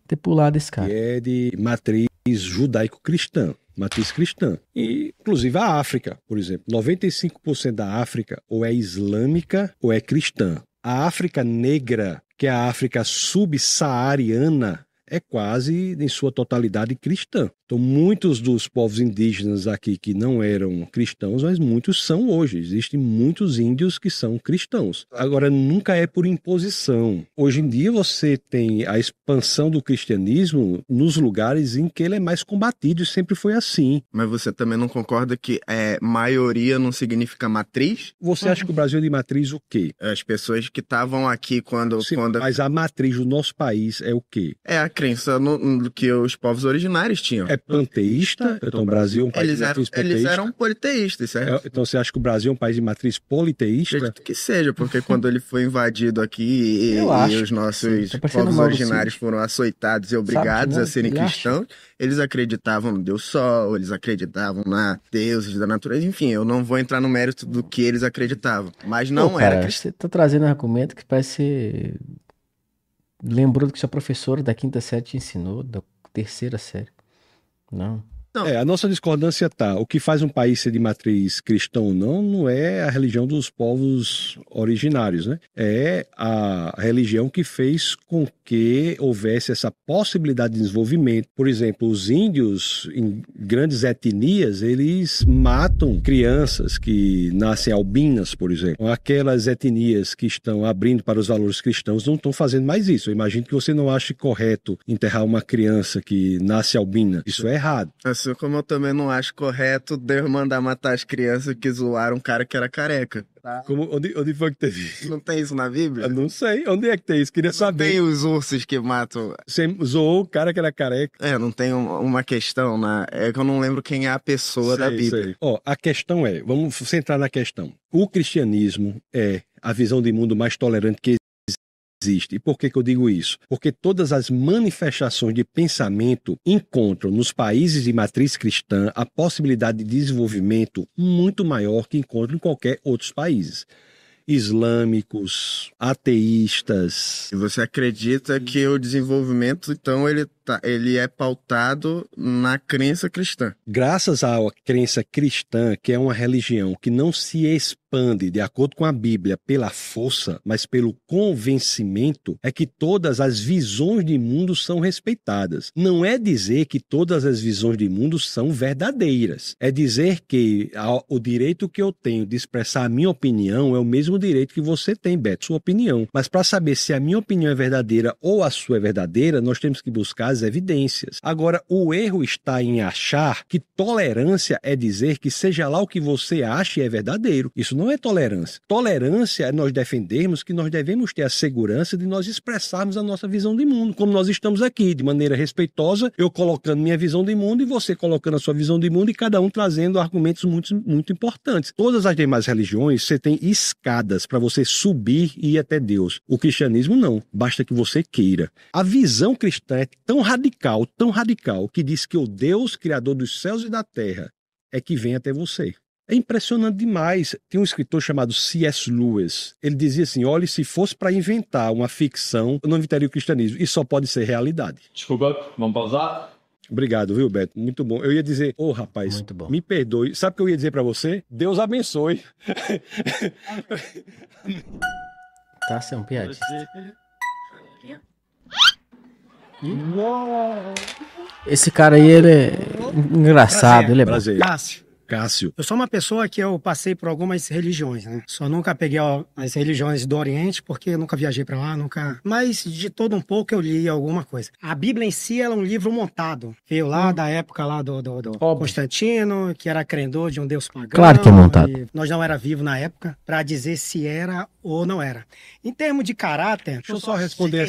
ter pulado esse cara. Que é de matriz judaico-cristã, matriz cristã. E, inclusive, a África, por exemplo. 95% da África ou é islâmica ou é cristã. A África negra, que é a África subsaariana, é quase, em sua totalidade, cristã. Então, muitos dos povos indígenas aqui que não eram cristãos, mas muitos são hoje. Existem muitos índios que são cristãos. Agora, nunca é por imposição. Hoje em dia, você tem a expansão do cristianismo nos lugares em que ele é mais combatido, e sempre foi assim. Mas você também não concorda que maioria não significa matriz? Você acha que o Brasil é de matriz o quê? As pessoas que estavam aqui quando... Sim, mas a matriz do nosso país é o quê? É a crença no que os povos originários tinham. É panteísta? Então o Brasil é um país de matriz panteísta? Eles eram politeístas, certo? Então você acha que o Brasil é um país de matriz politeísta? Acredito que seja, porque quando ele foi invadido aqui e os nossos povos originários foram açoitados e obrigados a serem cristãos, eles acreditavam no Deus Sol, eles acreditavam na deuses da natureza, enfim, eu não vou entrar no mérito do que eles acreditavam, mas não era cristão. Você tá trazendo um argumento que parece ser... Lembrou do que sua professora da quinta série te ensinou, da terceira série. Não. A nossa discordância tá. O que faz um país ser de matriz cristã ou não é a religião dos povos originários, né? É a religião que fez com que houvesse essa possibilidade de desenvolvimento. Por exemplo, os índios, em grandes etnias, eles matam crianças que nascem albinas, por exemplo. Aquelas etnias que estão abrindo para os valores cristãos não estão fazendo mais isso. Eu imagino que você não ache correto enterrar uma criança que nasce albina. Isso é errado. Assim como eu também não acho correto Deus mandar matar as crianças que zoaram um cara que era careca. Tá? Onde foi que teve? Não tem isso na Bíblia? Eu não sei. Onde é que tem isso? Queria saber. Tem os ursos que matam... Você zoou o cara que era careca? Não tem uma questão, né? É que eu não lembro quem é a pessoa da Bíblia. A questão vamos centrar na questão. O cristianismo é a visão de mundo mais tolerante que existe. E por que eu digo isso? Porque todas as manifestações de pensamento encontram nos países de matriz cristã a possibilidade de desenvolvimento muito maior que encontram em qualquer outros países. Islâmicos, ateístas. E você acredita que o desenvolvimento, então, ele é pautado na crença cristã? Graças à crença cristã, que é uma religião que não se expande de acordo com a Bíblia pela força, mas pelo convencimento, é que todas as visões de mundo são respeitadas. Não é dizer que todas as visões de mundo são verdadeiras. É dizer que o direito que eu tenho de expressar a minha opinião é o mesmo direito que você tem, Beto, sua opinião. Mas para saber se a minha opinião é verdadeira ou a sua é verdadeira, nós temos que buscar as evidências. Agora, o erro está em achar que tolerância é dizer que seja lá o que você acha é verdadeiro. Isso não é tolerância. Tolerância é nós defendermos que nós devemos ter a segurança de nós expressarmos a nossa visão de mundo, como nós estamos aqui, de maneira respeitosa, eu colocando minha visão de mundo e você colocando a sua visão de mundo e cada um trazendo argumentos muito, muito importantes. Todas as demais religiões, você tem escadas para você subir e ir até Deus. O cristianismo não, basta que você queira. A visão cristã é tão radical, que diz que o Deus, criador dos céus e da terra, é que vem até você. É impressionante demais. Tem um escritor chamado C.S. Lewis. Ele dizia assim, olha, se fosse para inventar uma ficção, eu não inventaria o cristianismo. Isso só pode ser realidade. Desculpa, vamos pausar? Obrigado, viu, Beto? Muito bom. Eu ia dizer, rapaz, me perdoe. Sabe o que eu ia dizer para você? Deus abençoe. Tá, você é um piadista. Esse cara aí, ele é engraçado, Prazer. ele é bom. Prazer. Cássio. Eu sou uma pessoa que eu passei por algumas religiões, né? Só nunca peguei as religiões do Oriente, porque eu nunca viajei pra lá, nunca... Mas de todo um pouco eu li alguma coisa. A Bíblia em si, ela é um livro montado. Veio lá da época lá do Constantino, que era credor de um deus pagão. Claro que é montado. Nós não era vivo na época pra dizer se era ou não era. Em termos de caráter... Deixa eu só responder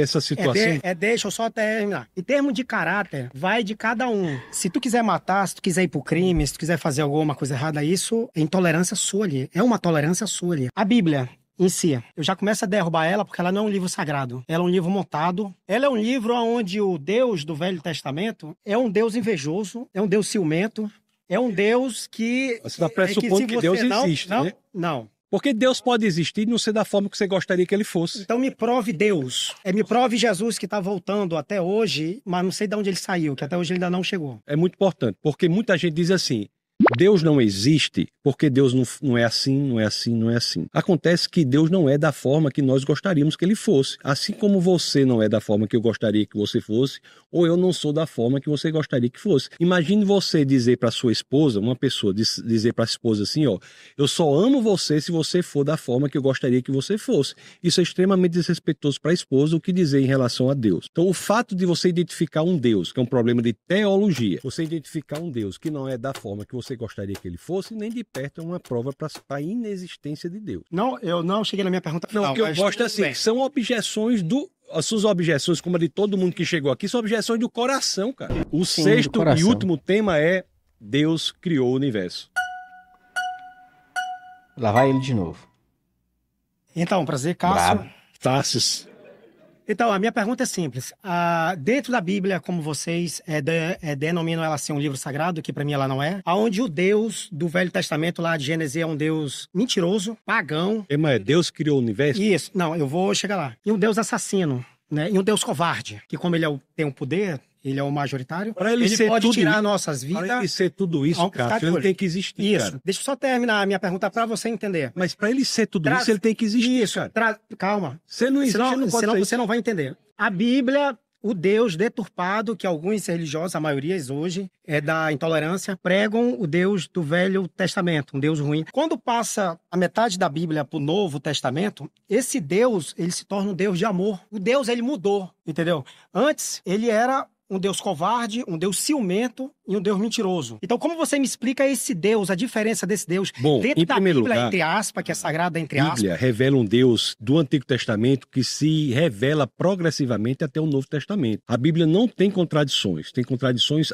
essa situação. Deixa eu só terminar. Em termos de caráter, vai de cada um. Se tu quiser matar, se tu quiser ir pro crime, se tu quiser fazer alguma coisa errada, isso é intolerância sua ali. É uma tolerância sua ali. A Bíblia em si, eu já começo a derrubar ela porque ela não é um livro sagrado. Ela é um livro montado. Ela é um livro onde o Deus do Velho Testamento é um Deus invejoso, é um Deus ciumento, é um Deus que... Você está pressupondo que Deus existe, né? Não. Porque Deus pode existir e não ser da forma que você gostaria que ele fosse. Então me prove Deus. Me prove Jesus que está voltando até hoje, mas não sei de onde ele saiu, que até hoje ele ainda não chegou. É muito importante, porque muita gente diz assim, Deus não existe porque Deus não é assim, não é assim, não é assim. Acontece que Deus não é da forma que nós gostaríamos que ele fosse. Assim como você não é da forma que eu gostaria que você fosse, ou eu não sou da forma que você gostaria que fosse. Imagine você dizer para sua esposa, uma pessoa dizer para a esposa assim, ó, eu só amo você se você for da forma que eu gostaria que você fosse. Isso é extremamente desrespeitoso para a esposa, o que dizer em relação a Deus. Então, o fato de você identificar um Deus, que é um problema de teologia, você identificar um Deus que não é da forma que você gostaria que ele fosse, nem de perto é uma prova para a inexistência de Deus. Não, eu não cheguei na minha pergunta final. Não, o que eu gosto é assim, são objeções as suas objeções, como a de todo mundo que chegou aqui, são objeções do coração, cara. O sexto e último tema é Deus criou o universo. Lá vai ele de novo. Então, prazer, Cássio. Tassis. Então, a minha pergunta é simples. Dentro da Bíblia, como vocês denominam ela ser um livro sagrado, que para mim ela não é, aonde o Deus do Velho Testamento, lá de Gênesis, é um Deus mentiroso, pagão. Mas Deus criou o universo? Isso. Não, eu vou chegar lá. E um Deus assassino, né? E um Deus covarde, que como ele tem um poder, ele é o majoritário, ele pode tirar nossas vidas. Para ele ser tudo isso, cara, ele tem que existir, isso. Cara. Deixa eu só terminar a minha pergunta para você entender. Mas para ele ser tudo isso, ele tem que existir, isso, cara. Calma. Você não existe, senão você não vai entender. A Bíblia, o Deus deturpado, que alguns religiosos, a maioria hoje, é da intolerância, pregam o Deus do Velho Testamento, um Deus ruim. Quando passa a metade da Bíblia para o Novo Testamento, esse Deus, ele se torna um Deus de amor. O Deus, ele mudou, entendeu? Antes, ele era um Deus covarde, um Deus ciumento, e um Deus mentiroso. Então, como você me explica esse Deus, a diferença desse Deus Bom, dentro em da primeiro Bíblia, lugar, entre aspas, que é sagrada, entre A aspas? Bíblia revela um Deus do Antigo Testamento que se revela progressivamente até o Novo Testamento. A Bíblia não tem contradições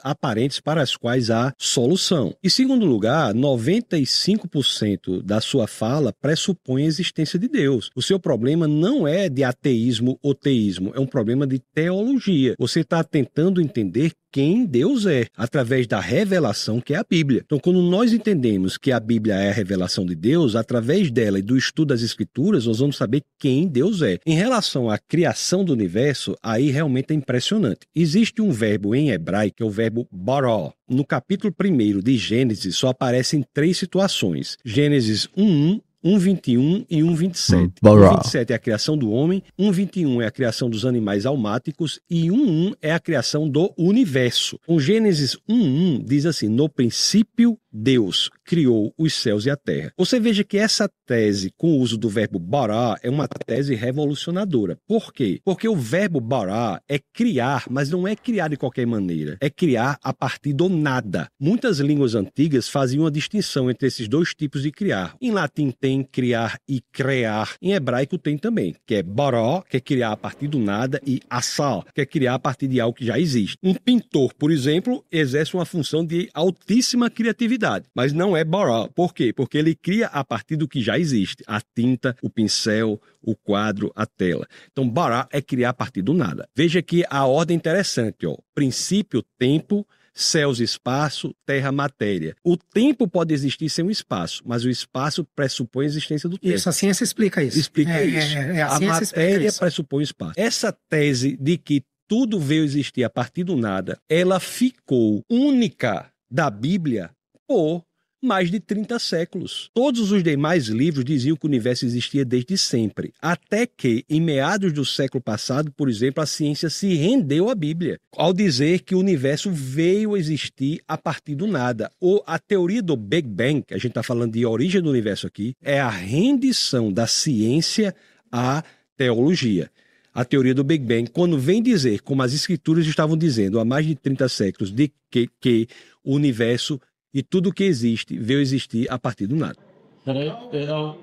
aparentes para as quais há solução. E, segundo lugar, 95% da sua fala pressupõe a existência de Deus. O seu problema não é de ateísmo ou teísmo, é um problema de teologia. Você está tentando entender quem Deus é, através da revelação que é a Bíblia. Então, quando nós entendemos que a Bíblia é a revelação de Deus, através dela e do estudo das Escrituras, nós vamos saber quem Deus é. Em relação à criação do universo, aí realmente é impressionante. Existe um verbo em hebraico, que é o verbo bara. No capítulo 1 de Gênesis, só aparecem 3 situações. Gênesis 1:1, 1:21 e 1:27. 1:27 é a criação do homem, 1:21 é a criação dos animais almáticos e 1:1 é a criação do universo. O Gênesis 1:1 diz assim: no princípio Deus criou os céus e a terra. Você veja que essa tese com o uso do verbo bara é uma tese revolucionadora. Por quê? Porque o verbo bara é criar, mas não é criar de qualquer maneira. É criar a partir do nada. Muitas línguas antigas faziam uma distinção entre esses dois tipos de criar. Em latim tem criar e crear. Em hebraico tem também, que é bara, que é criar a partir do nada, e assar, que é criar a partir de algo que já existe. Um pintor, por exemplo, exerce uma função de altíssima criatividade, mas não é bara. Por quê? Porque ele cria a partir do que já existe. A tinta, o pincel, o quadro, a tela. Então, bara é criar a partir do nada. Veja que a ordem é interessante, ó. Princípio, tempo, céus, espaço, terra, matéria. O tempo pode existir sem o espaço, mas o espaço pressupõe a existência do tempo. Isso, a ciência explica isso. Explica isso. A matéria pressupõe o espaço. Essa tese de que tudo veio existir a partir do nada, ela ficou única da Bíblia por mais de 30 séculos. Todos os demais livros diziam que o universo existia desde sempre, até que, em meados do século passado, por exemplo, a ciência se rendeu à Bíblia, ao dizer que o universo veio existir a partir do nada. Ou a teoria do Big Bang, que a gente está falando de origem do universo aqui, é a rendição da ciência à teologia. A teoria do Big Bang, quando vem dizer, como as escrituras estavam dizendo há mais de 30 séculos, de que o universo e tudo que existe veio existir a partir do nada. Peraí,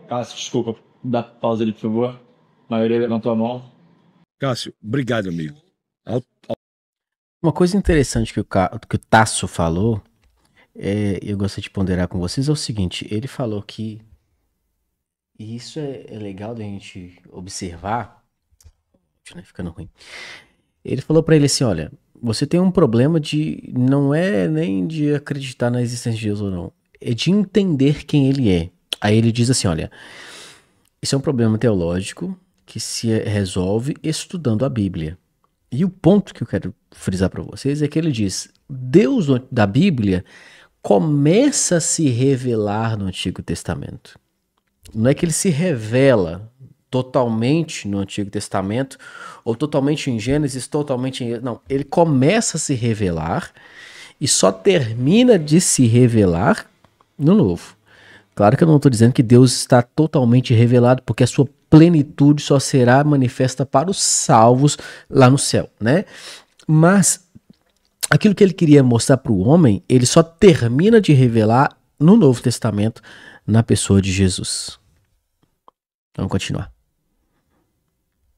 Cássio, desculpa. Dá pausa ali, por favor. A maioria levantou a mão. Cássio, obrigado, amigo. Uma coisa interessante que o Tasso falou, eu gostaria de ponderar com vocês, é o seguinte: ele falou que, e isso é legal da gente observar, ficando ruim. Ele falou pra ele assim: olha, você tem um problema de, não é nem de acreditar na existência de Deus ou não, é de entender quem ele é. Aí ele diz assim: olha, isso é um problema teológico que se resolve estudando a Bíblia. E o ponto que eu quero frisar para vocês é que ele diz: Deus da Bíblia começa a se revelar no Antigo Testamento. Não é que ele se revela totalmente no Antigo Testamento, ou totalmente em Gênesis, totalmente em... Não, ele começa a se revelar e só termina de se revelar no Novo. Claro que eu não estou dizendo que Deus está totalmente revelado, porque a sua plenitude só será manifesta para os salvos lá no céu, né? Mas aquilo que ele queria mostrar para o homem, ele só termina de revelar no Novo Testamento, na pessoa de Jesus. Vamos continuar.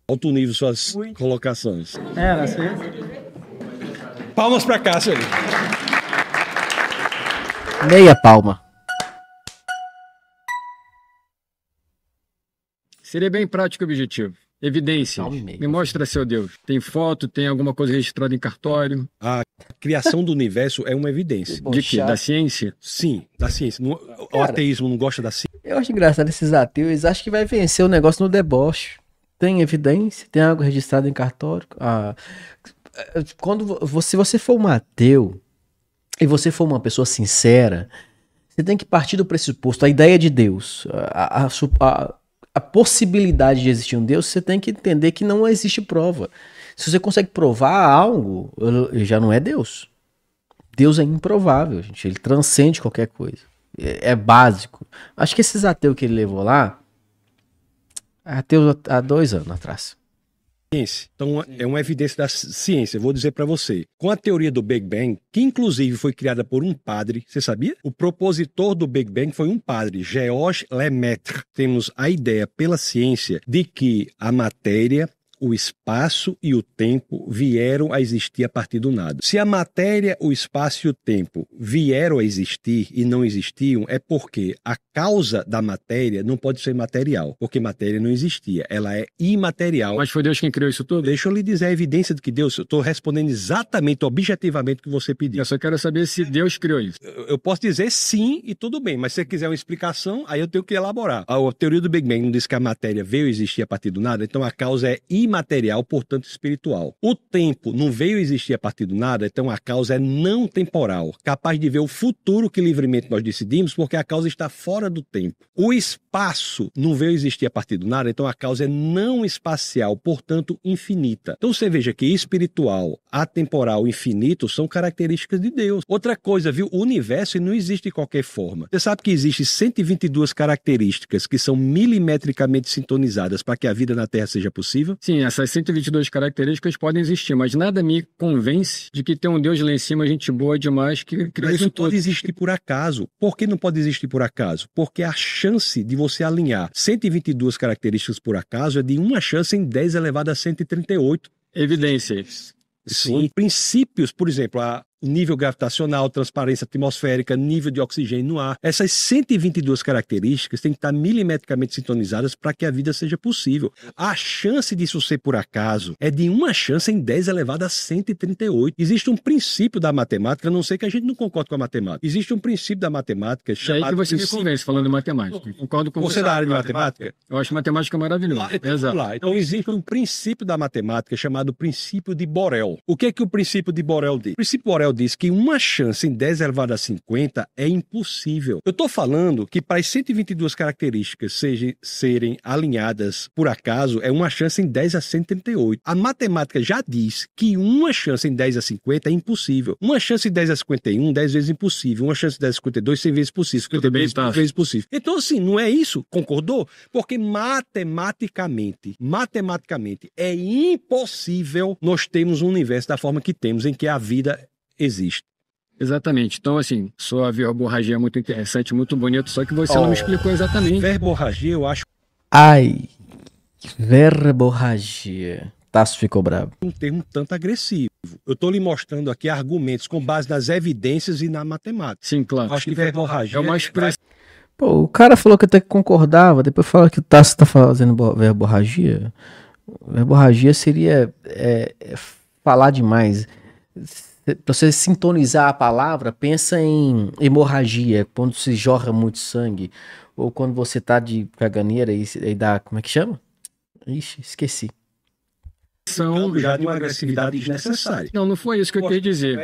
Alto nível suas colocações. Era assim. Palmas para Cássio aí. Meia palma. Seria bem prático e objetivo. Evidência. Me mostra seu Deus. Tem foto, tem alguma coisa registrada em cartório? A criação do universo é uma evidência. De quê? Da ciência? Sim, da ciência. O ateísmo não gosta da ciência. Eu acho engraçado esses ateus, eles acham que vai vencer o negócio no deboche. Tem evidência, tem algo registrado em cartório. Se você for um ateu e você for uma pessoa sincera, você tem que partir do pressuposto, a ideia de Deus, a possibilidade de existir um Deus, você tem que entender que não existe prova. Se você consegue provar algo, já não é Deus. Deus é improvável, gente. Ele transcende qualquer coisa. É básico. Acho que esses ateus que ele levou lá, ateus há 2 anos atrás. ciência. Então, é uma evidência da ciência. Eu vou dizer para você. Com a teoria do Big Bang, que inclusive foi criada por um padre, você sabia? O propositor do Big Bang foi um padre, Georges Lemaitre. Temos a ideia pela ciência de que a matéria, o espaço e o tempo vieram a existir a partir do nada. Se a matéria, o espaço e o tempo vieram a existir e não existiam, é porque a causa da matéria não pode ser material, porque matéria não existia, ela é imaterial. Mas foi Deus quem criou isso tudo? Deixa eu lhe dizer a evidência de que Deus, eu estou respondendo exatamente, objetivamente o que você pediu. Eu só quero saber se Deus criou isso. Eu posso dizer sim e tudo bem, mas se você quiser uma explicação, aí eu tenho que elaborar. A teoria do Big Bang não diz que a matéria veio a existir a partir do nada, então a causa é imaterial, portanto espiritual. O tempo não veio a existir a partir do nada, então a causa é não temporal, capaz de ver o futuro que livremente nós decidimos, porque a causa está fora do tempo. O espaço não veio a existir a partir do nada, então a causa é não espacial, portanto infinita. Então você veja que espiritual, atemporal, infinito são características de Deus. Outra coisa, viu? O universo não existe de qualquer forma. Você sabe que existem 122 características que são milimetricamente sintonizadas para que a vida na Terra seja possível? Sim, essas 122 características podem existir, mas nada me convence de que tem um Deus lá em cima, gente boa demais, que criou Mas isso não tudo. pode existir por acaso. Por que não pode existir por acaso? Porque a chance de você alinhar 122 características por acaso é de uma chance em 10 elevado a 138. Evidências. Sim. Princípios, por exemplo, o nível gravitacional, transparência atmosférica, nível de oxigênio no ar. Essas 122 características têm que estar milimetricamente sintonizadas para que a vida seja possível. A chance disso ser por acaso é de uma chance em 10 elevado a 138. Existe um princípio da matemática, a não ser que a gente não concorde com a matemática. Existe um princípio da matemática É aí que você me convence, falando de matemática. Concordo com Você é da área de matemática? Eu acho matemática maravilhosa. Exato. Então existe um princípio da matemática chamado princípio de Borel. O que é que o princípio de Borel diz? O princípio de Borel diz que uma chance em 10 elevado a 50 é impossível. Eu estou falando que para as 122 características serem alinhadas por acaso, é uma chance em 10 a 138. A matemática já diz que uma chance em 10 a 50 é impossível. Uma chance em 10 a 51, 10 vezes impossível. Uma chance em 10 a 52, 100 vezes possível. 50 vezes possível. Então, assim, não é isso? Concordou? Porque matematicamente é impossível nós termos um universo da forma que temos, em que a vida existe. Exatamente. Então, assim, sua verborragia é muito interessante, muito bonito, só que você não me explicou exatamente. Verborragia, eu acho Ai, verborragia. Tasso ficou bravo. um termo tanto agressivo. Eu estou lhe mostrando aqui argumentos com base nas evidências e na matemática. Sim, claro. Eu acho que verborragia É uma expressão. Pô, o cara falou que até que concordava, depois fala que o Tasso tá fazendo verborragia. Verborragia seria falar demais. Pra você sintonizar a palavra, pensa em hemorragia, quando se jorra muito sangue. Ou quando você tá de caganeira e dá. Como é que chama? Ixi, esqueci. Já de uma agressividade desnecessária. Não foi isso que eu queria dizer.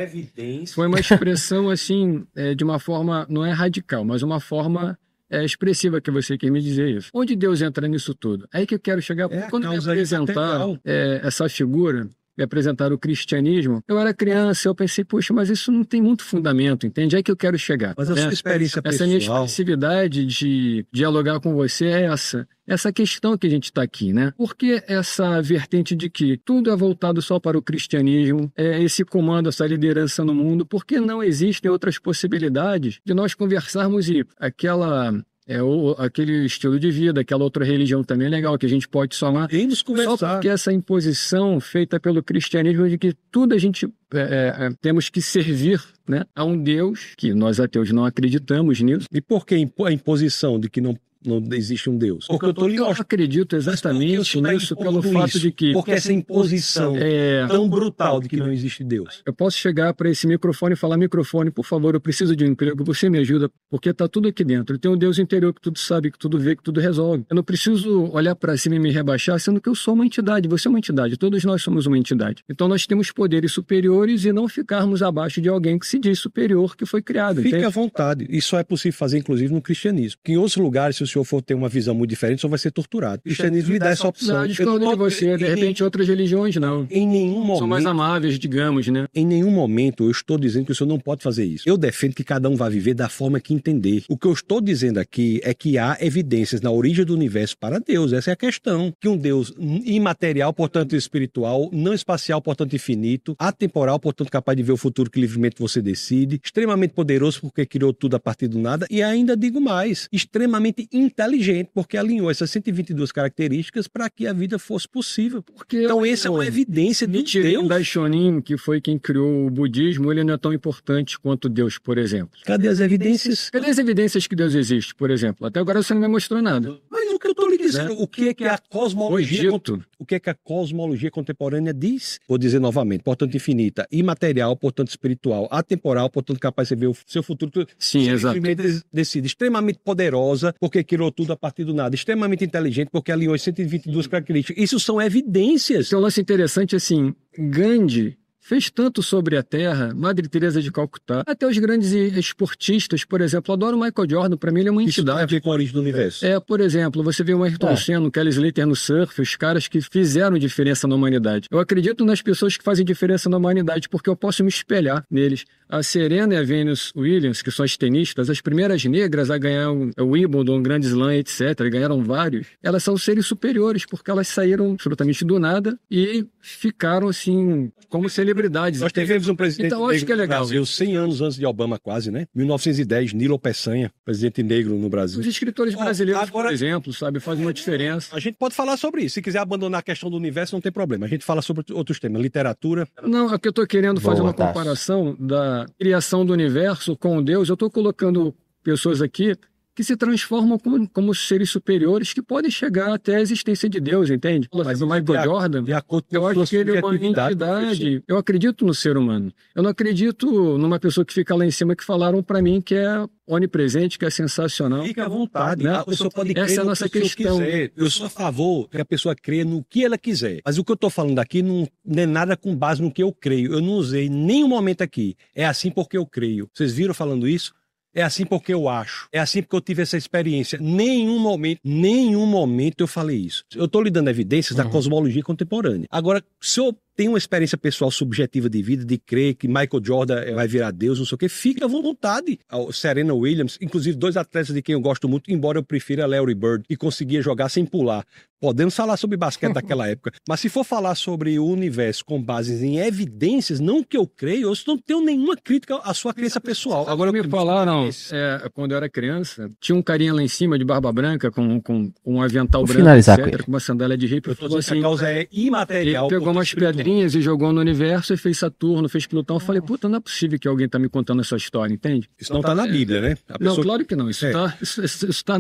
Foi uma expressão, assim, de uma forma, não é radical, mas uma forma expressiva que você quer me dizer isso. Onde Deus entra nisso tudo? Aí que eu quero chegar, porque quando me apresentar essa figura, me apresentar o cristianismo, eu era criança, eu pensei, poxa, mas isso não tem muito fundamento, entende? É aí que eu quero chegar. Mas a sua experiência pessoal... Essa minha expressividade de dialogar com você é essa questão que a gente está aqui, né? Por que essa vertente de que tudo é voltado só para o cristianismo, esse comando, essa liderança no mundo? Por que não existem outras possibilidades de nós conversarmos e aquele estilo de vida, aquela outra religião também é legal, que a gente pode somar. Só porque essa imposição feita pelo cristianismo de que tudo a gente temos que servir, né, a um Deus que nós ateus não acreditamos nisso. E por que a imposição de que não existe um Deus? Porque eu acredito exatamente nisso pelo fato de que... Porque essa imposição tão brutal de que não existe Deus. Eu posso chegar para esse microfone e falar, microfone, por favor, eu preciso de um emprego, você me ajuda, porque está tudo aqui dentro. Tem um Deus interior que tudo sabe, que tudo vê, que tudo resolve. Eu não preciso olhar para cima e me rebaixar, sendo que eu sou uma entidade, você é uma entidade, todos nós somos uma entidade. Então nós temos poderes superiores e não ficarmos abaixo de alguém que se diz superior, que foi criado. Fique à vontade. Isso só é possível fazer, inclusive, no cristianismo. Porque em outros lugares, se o senhor senhor for ter uma visão muito diferente, o senhor vai ser torturado. O cristianismo lhe dá essa opção. Não, discordo de você. De repente, outras religiões não. Em nenhum momento... São mais amáveis, digamos, né? Em nenhum momento eu estou dizendo que o senhor não pode fazer isso. Eu defendo que cada um vai viver da forma que entender. O que eu estou dizendo aqui é que há evidências na origem do universo para Deus. Essa é a questão. Que um Deus imaterial, portanto espiritual, não espacial, portanto infinito, atemporal, portanto capaz de ver o futuro que livremente você decide, extremamente poderoso porque criou tudo a partir do nada e ainda digo mais, extremamente inteligente porque alinhou essas 122 características para que a vida fosse possível. Porque então essa é uma evidência de Deus. Daishonin, que foi quem criou o budismo, ele não é tão importante quanto Deus, por exemplo. Cadê as evidências? Cadê as evidências que Deus existe, por exemplo? Até agora você não me mostrou nada. Mas o que eu estou lhe dizendo, o que é que a cosmologia... O que é que a cosmologia contemporânea diz? Vou dizer novamente, portanto infinita, imaterial, portanto espiritual, atemporal, portanto capaz de ver o seu futuro. Sim, exato. Decide, extremamente poderosa, porque criou tudo a partir do nada, extremamente inteligente, porque alinhou as 122 características. Isso são evidências. Tem um lance interessante assim, Gandhi fez tanto sobre a Terra, Madre Teresa de Calcutá, até os grandes esportistas, por exemplo, eu adoro o Michael Jordan, para mim ele é uma entidade. Isso tem a ver com a origem do universo. Por exemplo, você vê o Ayrton Senna, o Kelly Slater no surf, os caras que fizeram diferença na humanidade. Eu acredito nas pessoas que fazem diferença na humanidade, porque eu posso me espelhar neles. A Serena e a Venus Williams, que são as tenistas, as primeiras negras a ganhar o Wimbledon, o Grand Slam, etc., ganharam vários, elas são seres superiores, porque elas saíram absolutamente do nada e ficaram, assim, como celebridades. Nós tivemos um presidente então, acho que é legal. no Brasil, 100 anos antes de Obama, quase, né? 1910, Nilo Peçanha, presidente negro no Brasil. Os escritores brasileiros, por exemplo, sabe, fazem uma diferença. A gente pode falar sobre isso. Se quiser abandonar a questão do universo, não tem problema. A gente fala sobre outros temas, literatura. Não, é que eu estou querendo fazer uma comparação da criação do universo com Deus. Eu estou colocando pessoas aqui que se transformam como seres superiores que podem chegar até a existência de Deus, entende? Mas o Michael Jordan, eu acho que ele é uma entidade. Eu acredito no ser humano. Eu não acredito numa pessoa que fica lá em cima que falaram para mim que é onipresente, que é sensacional. Fica à vontade, né? A pessoa pode crer Essa é a nossa questão. Quiser. Eu sou a favor que a pessoa crê no que ela quiser. Mas o que eu estou falando aqui não é nada com base no que eu creio. Eu não usei nenhum momento aqui. É assim porque eu creio. Vocês viram falando isso? É assim porque eu acho. É assim porque eu tive essa experiência. Nenhum momento eu falei isso. Eu estou lhe dando evidências da cosmologia contemporânea. Agora, se eu tenho uma experiência pessoal subjetiva de vida, de crer que Michael Jordan vai virar Deus, não sei o quê, fica à vontade. A Serena Williams, inclusive 2 atletas de quem eu gosto muito, embora eu prefira Larry Bird, que conseguia jogar sem pular. Podemos falar sobre basquete daquela época, mas se for falar sobre o universo com bases em evidências, não que eu creio, eu não tenho nenhuma crítica à sua crença pessoal. Agora me falaram, quando eu era criança, tinha um carinha lá em cima de barba branca, com um avental branco, etc., com uma sandália de hippie. Falou assim, a causa é imaterial. Ele pegou umas pedrinhas e jogou no universo e fez Saturno, fez Plutão. Eu falei, puta, não é possível que alguém tá me contando essa história, entende? Isso não tá na Bíblia, né? Não, claro que não. Isso tá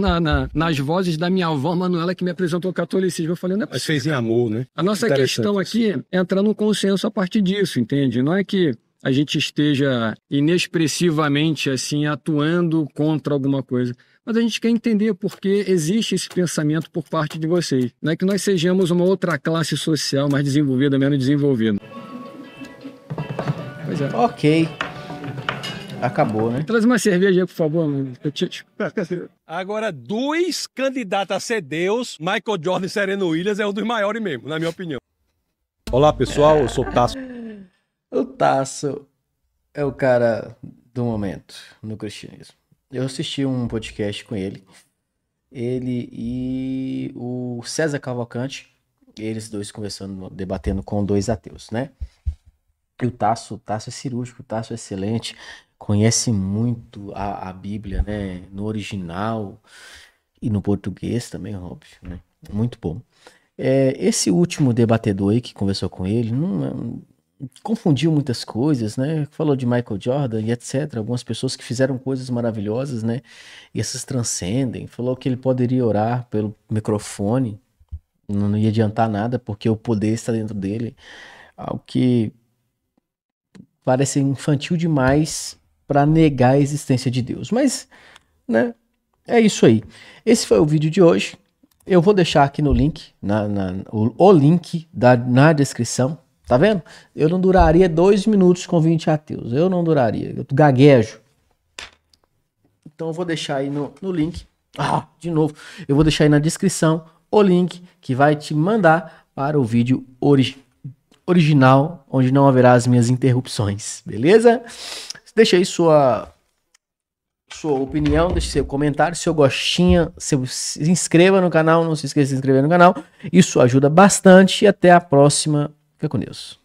nas vozes da minha avó Manuela, que me apresentou o catolicismo. Eu falei, não é possível. Mas fez em amor, né? A nossa questão aqui é entrar num consenso a partir disso, entende? Não é que a gente esteja inexpressivamente, assim, atuando contra alguma coisa. Mas a gente quer entender por que existe esse pensamento por parte de vocês. Não é que nós sejamos uma outra classe social mais desenvolvida, menos desenvolvida. Pois é. Ok. Acabou, né? Traz uma cerveja aí, por favor. Agora, 2 candidatos a ser Deus, Michael Jordan e Serena Williams, é um dos maiores mesmo, na minha opinião. Olá, pessoal, eu sou o Tasso. O Tasso é o cara do momento no cristianismo. Eu assisti um podcast com ele e o César Cavalcante, eles dois conversando, debatendo com 2 ateus, né? E o Tasso é cirúrgico, o Tasso é excelente, conhece muito a Bíblia, né? No original e no português também, óbvio, né? Muito bom. Esse último debatedor aí que conversou com ele, confundiu muitas coisas, né? Falou de Michael Jordan e etc. Algumas pessoas que fizeram coisas maravilhosas, né? E essas transcendem. Falou que ele poderia orar pelo microfone, não ia adiantar nada, porque o poder está dentro dele. Algo que parece infantil demais para negar a existência de Deus. Mas, né? É isso aí. Esse foi o vídeo de hoje. Eu vou deixar aqui no link, o link na descrição. Tá vendo? Eu não duraria 2 minutos com 20 ateus. Eu não duraria. Eu gaguejo. Então eu vou deixar aí no link De novo, eu vou deixar aí na descrição o link que vai te mandar para o vídeo original, onde não haverá as minhas interrupções, beleza? Deixa aí sua opinião, deixe seu comentário, seu gostinho, se inscreva no canal, não se esqueça de se inscrever no canal, isso ajuda bastante e até a próxima. Fica com Deus.